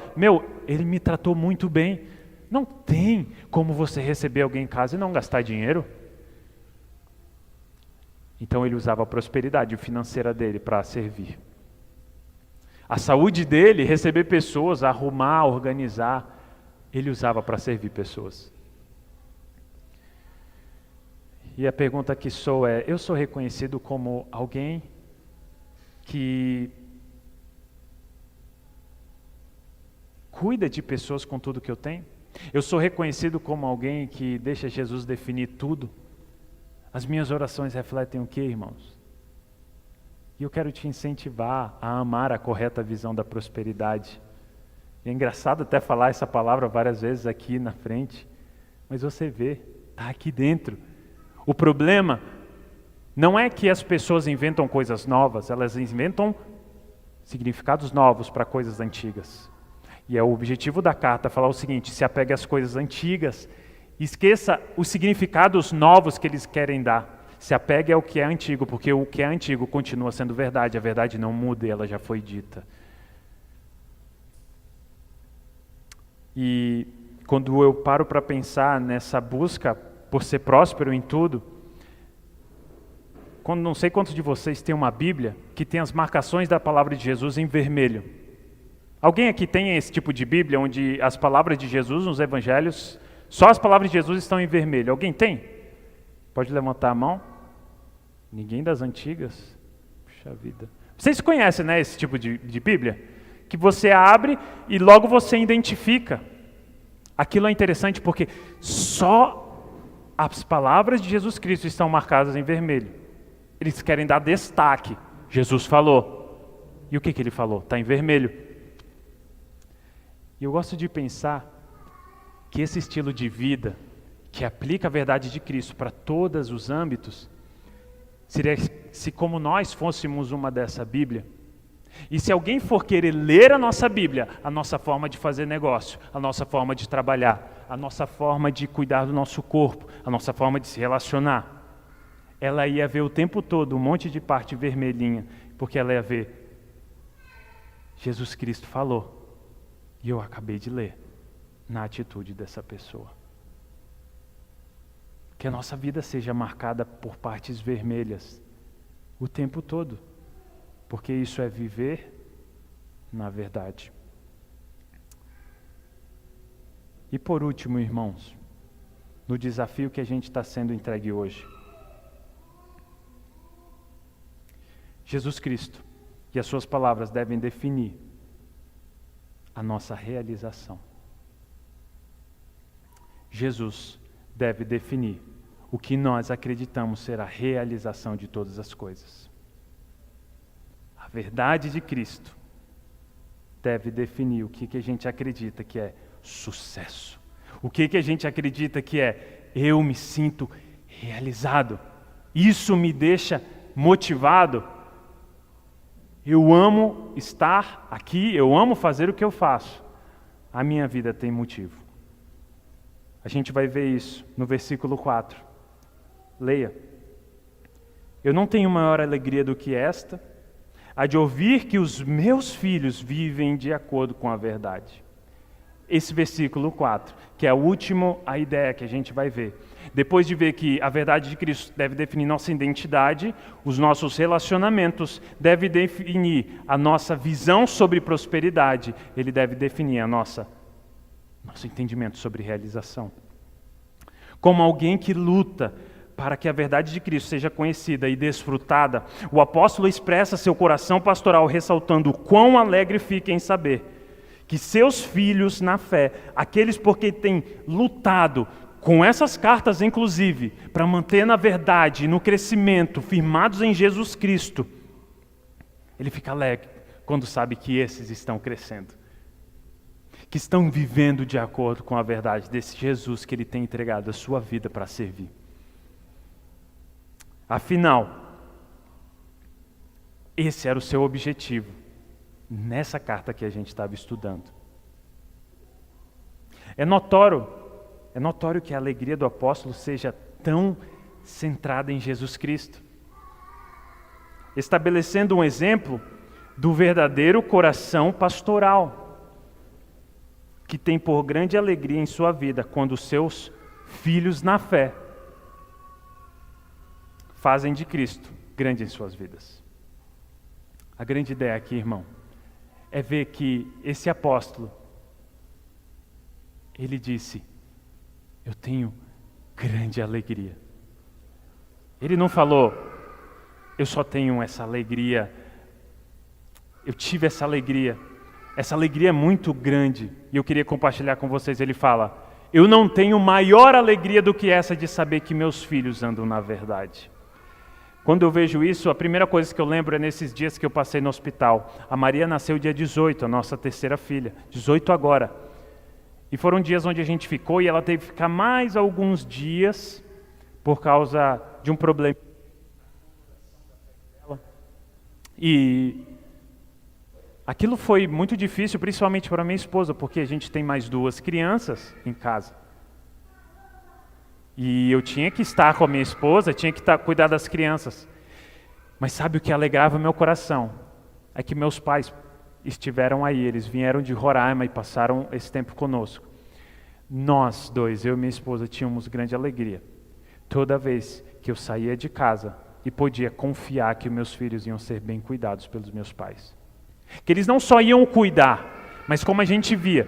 ele me tratou muito bem. Não tem como você receber alguém em casa e não gastar dinheiro. Então ele usava a prosperidade financeira dele para servir. A saúde dele, receber pessoas, arrumar, organizar, ele usava para servir pessoas. E a pergunta que sou é, eu sou reconhecido como alguém que cuida de pessoas com tudo que eu tenho? Eu sou reconhecido como alguém que deixa Jesus definir tudo? As minhas orações refletem o quê, irmãos? E eu quero te incentivar a amar a correta visão da prosperidade. É engraçado até falar essa palavra várias vezes aqui na frente, mas você vê, está aqui dentro. O problema não é que as pessoas inventam coisas novas, elas inventam significados novos para coisas antigas. E é o objetivo da carta falar o seguinte: se apegue às coisas antigas, esqueça os significados novos que eles querem dar. Se apegue ao que é antigo, porque o que é antigo continua sendo verdade, a verdade não muda e ela já foi dita. E quando eu paro para pensar nessa busca por ser próspero em tudo, não sei quantos de vocês têm uma Bíblia que tem as marcações da palavra de Jesus em vermelho. Alguém aqui tem esse tipo de Bíblia onde as palavras de Jesus nos evangelhos, só as palavras de Jesus estão em vermelho? Alguém tem? Pode levantar a mão? Ninguém das antigas? Puxa vida. Vocês conhecem, né, esse tipo de Bíblia? Que você abre e logo você identifica. Aquilo é interessante porque só as palavras de Jesus Cristo estão marcadas em vermelho. Eles querem dar destaque. Jesus falou. E o que ele falou? Está em vermelho. E eu gosto de pensar que esse estilo de vida, que aplica a verdade de Cristo para todos os âmbitos, seria se como nós fôssemos uma dessa Bíblia. E se alguém for querer ler a nossa Bíblia, a nossa forma de fazer negócio, a nossa forma de trabalhar, a nossa forma de cuidar do nosso corpo, a nossa forma de se relacionar, ela ia ver o tempo todo um monte de parte vermelhinha, porque ela ia ver, Jesus Cristo falou, e eu acabei de ler, na atitude dessa pessoa. Que a nossa vida seja marcada por partes vermelhas o tempo todo, porque isso é viver na verdade. E por último, irmãos, no desafio que a gente está sendo entregue hoje, Jesus Cristo e as suas palavras devem definir a nossa realização. Jesus deve definir o que nós acreditamos ser a realização de todas as coisas. A verdade de Cristo deve definir o que a gente acredita que é sucesso. O que a gente acredita que é eu me sinto realizado. Isso me deixa motivado. Eu amo estar aqui, eu amo fazer o que eu faço. A minha vida tem motivo. A gente vai ver isso no versículo 4. Leia. Eu não tenho maior alegria do que esta, há de ouvir que os meus filhos vivem de acordo com a verdade. Esse versículo 4, que é a última ideia que a gente vai ver. Depois de ver que a verdade de Cristo deve definir nossa identidade, os nossos relacionamentos, deve definir a nossa visão sobre prosperidade, ele deve definir nosso entendimento sobre realização. Como alguém que luta para que a verdade de Cristo seja conhecida e desfrutada, o apóstolo expressa seu coração pastoral ressaltando o quão alegre fica em saber que seus filhos na fé, aqueles porque têm lutado com essas cartas, inclusive, para manter na verdade e no crescimento, firmados em Jesus Cristo, ele fica alegre quando sabe que esses estão crescendo, que estão vivendo de acordo com a verdade desse Jesus que ele tem entregado a sua vida para servir. Afinal, esse era o seu objetivo nessa carta que a gente estava estudando. É notório que a alegria do apóstolo seja tão centrada em Jesus Cristo, estabelecendo um exemplo do verdadeiro coração pastoral, que tem por grande alegria em sua vida quando seus filhos na fé fazem de Cristo grande em suas vidas. A grande ideia aqui, irmão, é ver que esse apóstolo, ele disse: eu tenho grande alegria. Ele não falou, eu só tenho essa alegria, eu tive essa alegria é muito grande, e eu queria compartilhar com vocês. Ele fala, eu não tenho maior alegria do que essa de saber que meus filhos andam na verdade. Quando eu vejo isso, a primeira coisa que eu lembro é nesses dias que eu passei no hospital. A Maria nasceu dia 18, a nossa terceira filha, 18 agora. E foram dias onde a gente ficou e ela teve que ficar mais alguns dias por causa de um problema. E aquilo foi muito difícil, principalmente para minha esposa, porque a gente tem mais 2 crianças em casa. E eu tinha que estar com a minha esposa, tinha que cuidar das crianças. Mas sabe o que alegrava meu coração? É que meus pais estiveram aí, eles vieram de Roraima e passaram esse tempo conosco. Nós dois, eu e minha esposa, tínhamos grande alegria. Toda vez que eu saía de casa e podia confiar que meus filhos iam ser bem cuidados pelos meus pais. Que eles não só iam cuidar, mas como a gente via,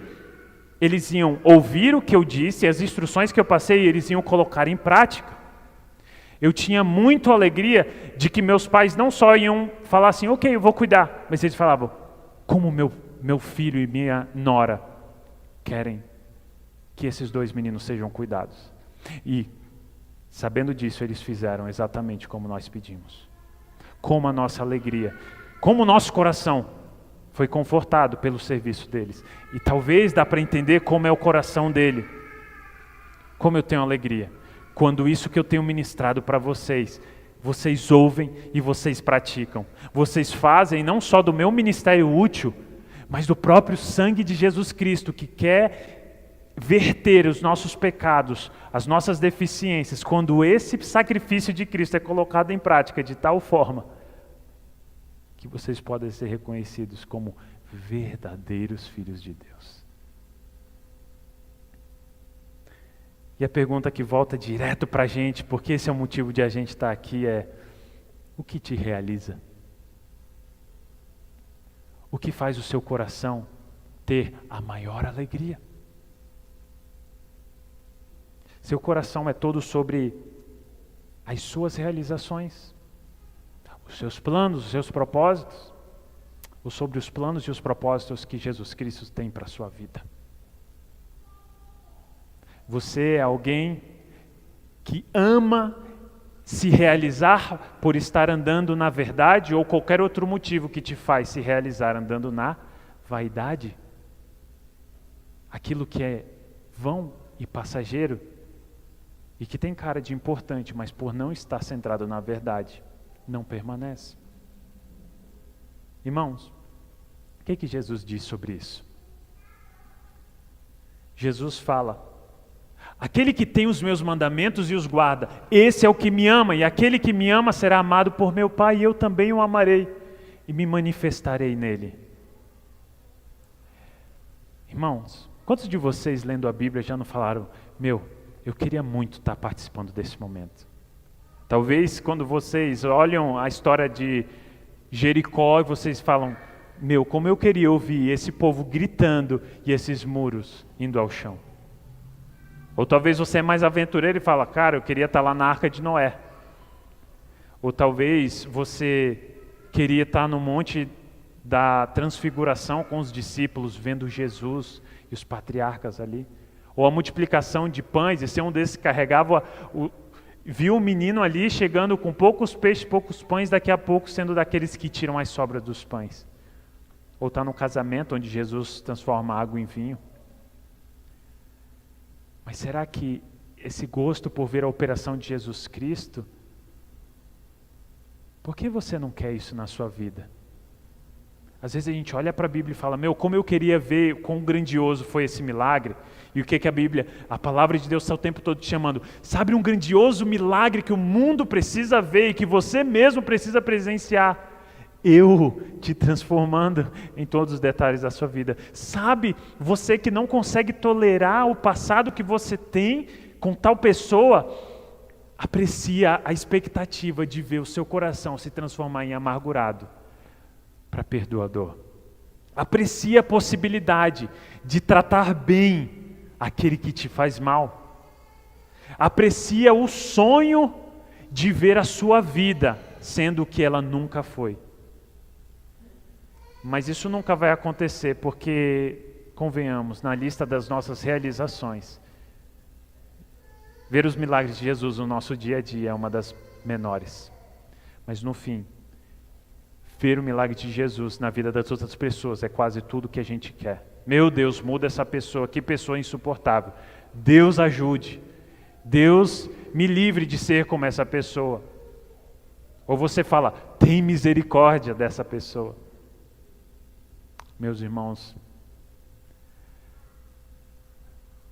eles iam ouvir o que eu disse, as instruções que eu passei, e eles iam colocar em prática. Eu tinha muita alegria de que meus pais não só iam falar assim, ok, eu vou cuidar, mas eles falavam, como meu filho e minha nora querem que esses 2 meninos sejam cuidados. E, sabendo disso, eles fizeram exatamente como nós pedimos. Como a nossa alegria, como o nosso coração foi confortado pelo serviço deles. E talvez dá para entender como é o coração dele. Como eu tenho alegria. Quando isso que eu tenho ministrado para vocês, vocês ouvem e vocês praticam. Vocês fazem não só do meu ministério útil, mas do próprio sangue de Jesus Cristo, que quer verter os nossos pecados, as nossas deficiências, quando esse sacrifício de Cristo é colocado em prática de tal forma que vocês podem ser reconhecidos como verdadeiros filhos de Deus. E a pergunta que volta direto para a gente, porque esse é o motivo de a gente estar aqui, é: o que te realiza? O que faz o seu coração ter a maior alegria? Seu coração é todo sobre as suas realizações, os seus planos, os seus propósitos, ou sobre os planos e os propósitos que Jesus Cristo tem para a sua vida? Você é alguém que ama se realizar por estar andando na verdade, ou qualquer outro motivo que te faz se realizar andando na vaidade? Aquilo que é vão e passageiro e que tem cara de importante, mas por não estar centrado na verdade, não permanece. Irmãos, o que Jesus diz sobre isso? Jesus fala: aquele que tem os meus mandamentos e os guarda, esse é o que me ama, e aquele que me ama será amado por meu Pai, e eu também o amarei, e me manifestarei nele. Irmãos, quantos de vocês lendo a Bíblia já não falaram, eu queria muito estar participando desse momento? Talvez quando vocês olham a história de Jericó e vocês falam, como eu queria ouvir esse povo gritando e esses muros indo ao chão. Ou talvez você é mais aventureiro e fala, cara, eu queria estar lá na Arca de Noé. Ou talvez você queria estar no monte da transfiguração com os discípulos, vendo Jesus e os patriarcas ali. Ou a multiplicação de pães, e ser um desses que carregava, viu um menino ali chegando com poucos peixes, poucos pães, daqui a pouco sendo daqueles que tiram as sobras dos pães. Ou está no casamento onde Jesus transforma água em vinho. Mas será que esse gosto por ver a operação de Jesus Cristo, por que você não quer isso na sua vida? Às vezes a gente olha para a Bíblia e fala, como eu queria ver quão grandioso foi esse milagre. E o que a Bíblia, a palavra de Deus está o tempo todo te chamando. Sabe um grandioso milagre que o mundo precisa ver e que você mesmo precisa presenciar? Eu te transformando em todos os detalhes da sua vida. Sabe, você que não consegue tolerar o passado que você tem com tal pessoa, aprecia a expectativa de ver o seu coração se transformar em amargurado para perdoador. Aprecia a possibilidade de tratar bem aquele que te faz mal. Aprecia o sonho de ver a sua vida sendo o que ela nunca foi. Mas isso nunca vai acontecer porque, convenhamos, na lista das nossas realizações, ver os milagres de Jesus no nosso dia a dia é uma das menores. Mas no fim, ver o milagre de Jesus na vida das outras pessoas é quase tudo que a gente quer. Meu Deus, muda essa pessoa, que pessoa insuportável. Deus ajude. Deus me livre de ser como essa pessoa. Ou você fala, tem misericórdia dessa pessoa. Meus irmãos,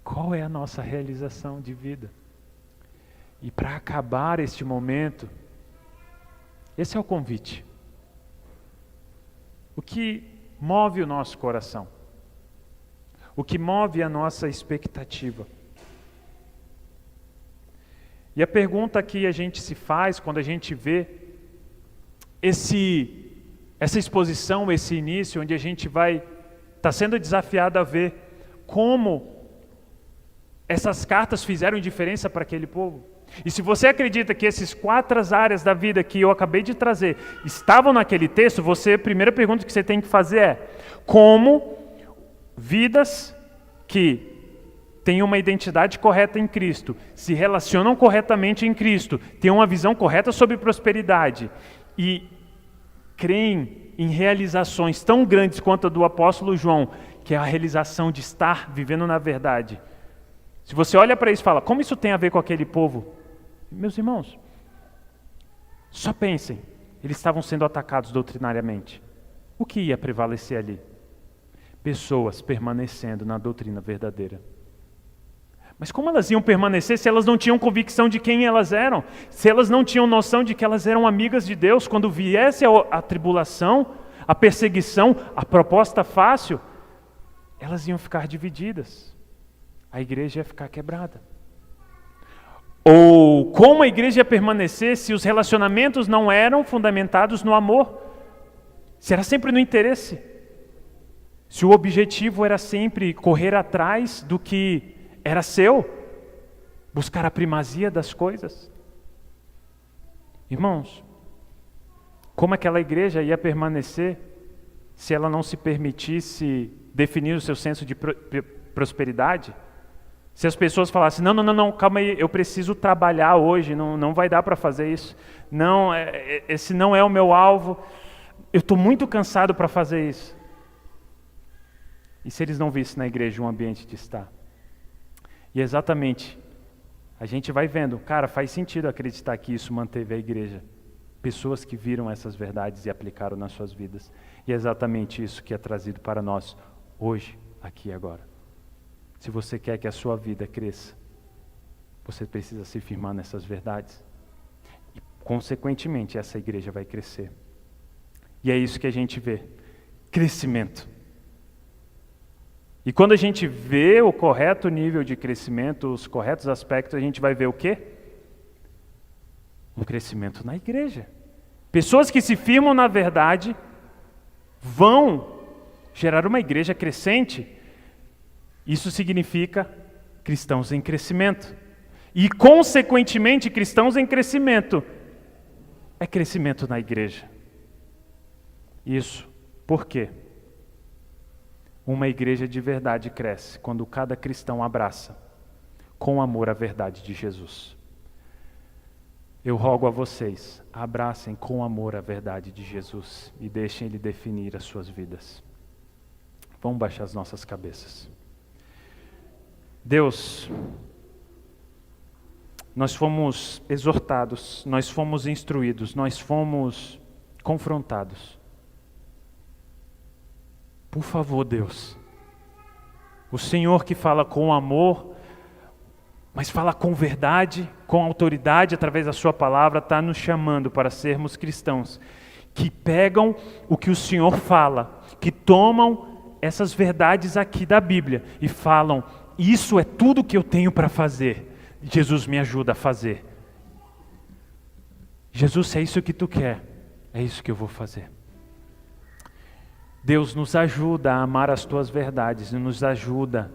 qual é a nossa realização de vida? E para acabar este momento, esse é o convite. O que move o nosso coração? O que move a nossa expectativa? E a pergunta que a gente se faz quando a gente vê essa exposição, esse início, onde a gente vai estar sendo desafiado a ver como essas cartas fizeram diferença para aquele povo. E se você acredita que essas 4 áreas da vida que eu acabei de trazer estavam naquele texto, a primeira pergunta que você tem que fazer é: como vidas que têm uma identidade correta em Cristo, se relacionam corretamente em Cristo, têm uma visão correta sobre prosperidade e creem em realizações tão grandes quanto a do apóstolo João, que é a realização de estar vivendo na verdade. Se você olha para isso e fala, como isso tem a ver com aquele povo? Meus irmãos, só pensem, eles estavam sendo atacados doutrinariamente. O que ia prevalecer ali? Pessoas permanecendo na doutrina verdadeira. Mas como elas iam permanecer se elas não tinham convicção de quem elas eram? Se elas não tinham noção de que elas eram amigas de Deus? Quando viesse a tribulação, a perseguição, a proposta fácil, elas iam ficar divididas. A igreja ia ficar quebrada. Ou como a igreja ia permanecer se os relacionamentos não eram fundamentados no amor? Se era sempre no interesse? Se o objetivo era sempre correr atrás do que era seu? Buscar a primazia das coisas? Irmãos, como aquela igreja ia permanecer se ela não se permitisse definir o seu senso de prosperidade? Se as pessoas falassem, não, calma aí, eu preciso trabalhar hoje, não vai dar para fazer isso. Não, esse não é o meu alvo, eu estou muito cansado para fazer isso. E se eles não vissem na igreja um ambiente de estar? E exatamente, a gente vai vendo, cara, faz sentido acreditar que isso manteve a igreja. Pessoas que viram essas verdades e aplicaram nas suas vidas. E é exatamente isso que é trazido para nós hoje, aqui e agora. Se você quer que a sua vida cresça, você precisa se firmar nessas verdades. E, consequentemente, essa igreja vai crescer. E é isso que a gente vê. Crescimento. E quando a gente vê o correto nível de crescimento, os corretos aspectos, a gente vai ver o quê? Um crescimento na igreja. Pessoas que se firmam na verdade vão gerar uma igreja crescente. Isso significa cristãos em crescimento. E, consequentemente, cristãos em crescimento é crescimento na igreja. Isso. Por quê? Uma igreja de verdade cresce quando cada cristão abraça com amor a verdade de Jesus. Eu rogo a vocês, abracem com amor a verdade de Jesus e deixem Ele definir as suas vidas. Vamos baixar as nossas cabeças. Deus, nós fomos exortados, nós fomos instruídos, nós fomos confrontados. Por favor, Deus, o Senhor que fala com amor, mas fala com verdade, com autoridade, através da sua palavra, está nos chamando para sermos cristãos, que pegam o que o Senhor fala, que tomam essas verdades aqui da Bíblia e falam, isso é tudo que eu tenho para fazer. Jesus me ajuda a fazer. Jesus, se é isso que tu quer, é isso que eu vou fazer. Deus nos ajuda a amar as tuas verdades e nos ajuda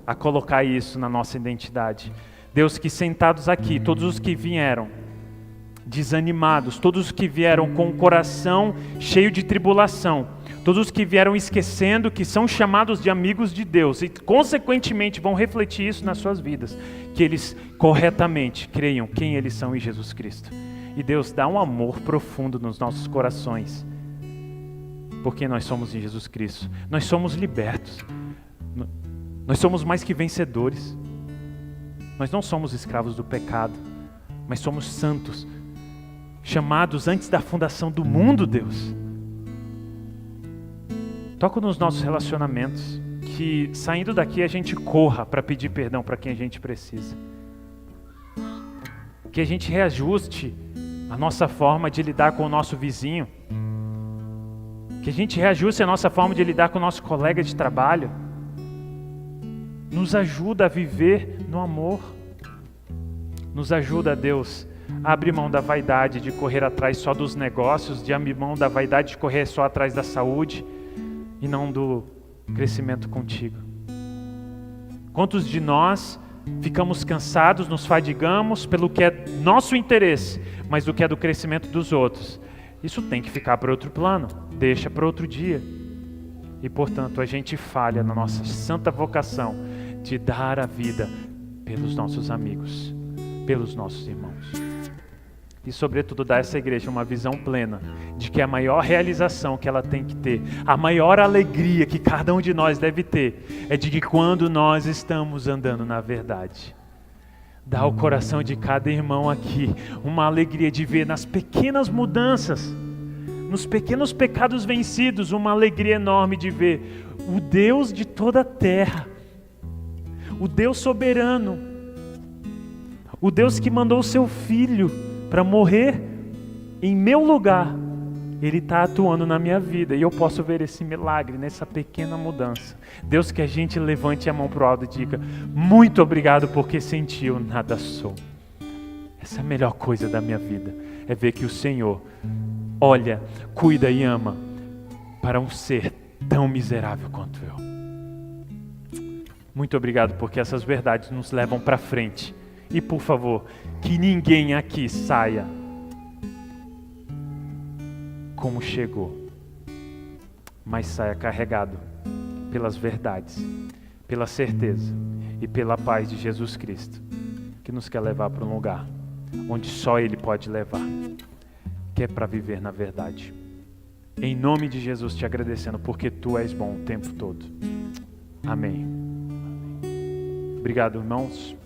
a colocar isso na nossa identidade. Deus, que sentados aqui, todos os que vieram desanimados, todos os que vieram com o coração cheio de tribulação, todos os que vieram esquecendo que são chamados de amigos de Deus e consequentemente vão refletir isso nas suas vidas, que eles corretamente creiam quem eles são em Jesus Cristo. E Deus, dá um amor profundo nos nossos corações, porque nós somos em Jesus Cristo, nós somos libertos, nós somos mais que vencedores, nós não somos escravos do pecado, mas somos santos, chamados antes da fundação do mundo, Deus. Toca nos nossos relacionamentos, que saindo daqui a gente corra para pedir perdão para quem a gente precisa, que a gente reajuste a nossa forma de lidar com o nosso vizinho, que a gente reajuste a nossa forma de lidar com o nosso colega de trabalho. Nos ajuda a viver no amor. Nos ajuda, Deus, a abrir mão da vaidade de correr atrás só dos negócios, de abrir mão da vaidade de correr só atrás da saúde e não do crescimento contigo. Quantos de nós ficamos cansados, nos fadigamos pelo que é nosso interesse, mas do que é do crescimento dos outros? Isso tem que ficar para outro plano, deixa para outro dia. E, portanto, a gente falha na nossa santa vocação de dar a vida pelos nossos amigos, pelos nossos irmãos. E, sobretudo, dar a essa igreja uma visão plena de que a maior realização que ela tem que ter, a maior alegria que cada um de nós deve ter, é de que quando nós estamos andando na verdade, dá ao coração de cada irmão aqui uma alegria de ver nas pequenas mudanças, nos pequenos pecados vencidos, uma alegria enorme de ver o Deus de toda a terra, o Deus soberano, o Deus que mandou o seu Filho para morrer em meu lugar. Ele está atuando na minha vida e eu posso ver esse milagre, nessa pequena mudança. Deus, que a gente levante a mão para o alto e diga, muito obrigado porque sem ti eu nada sou. Essa é a melhor coisa da minha vida, é ver que o Senhor olha, cuida e ama para um ser tão miserável quanto eu. Muito obrigado porque essas verdades nos levam para frente. E por favor, que ninguém aqui saia como chegou, mas saia carregado pelas verdades, pela certeza e pela paz de Jesus Cristo, que nos quer levar para um lugar onde só Ele pode levar, que é para viver na verdade. Em nome de Jesus, te agradecendo, porque Tu és bom o tempo todo. Amém. Obrigado, irmãos.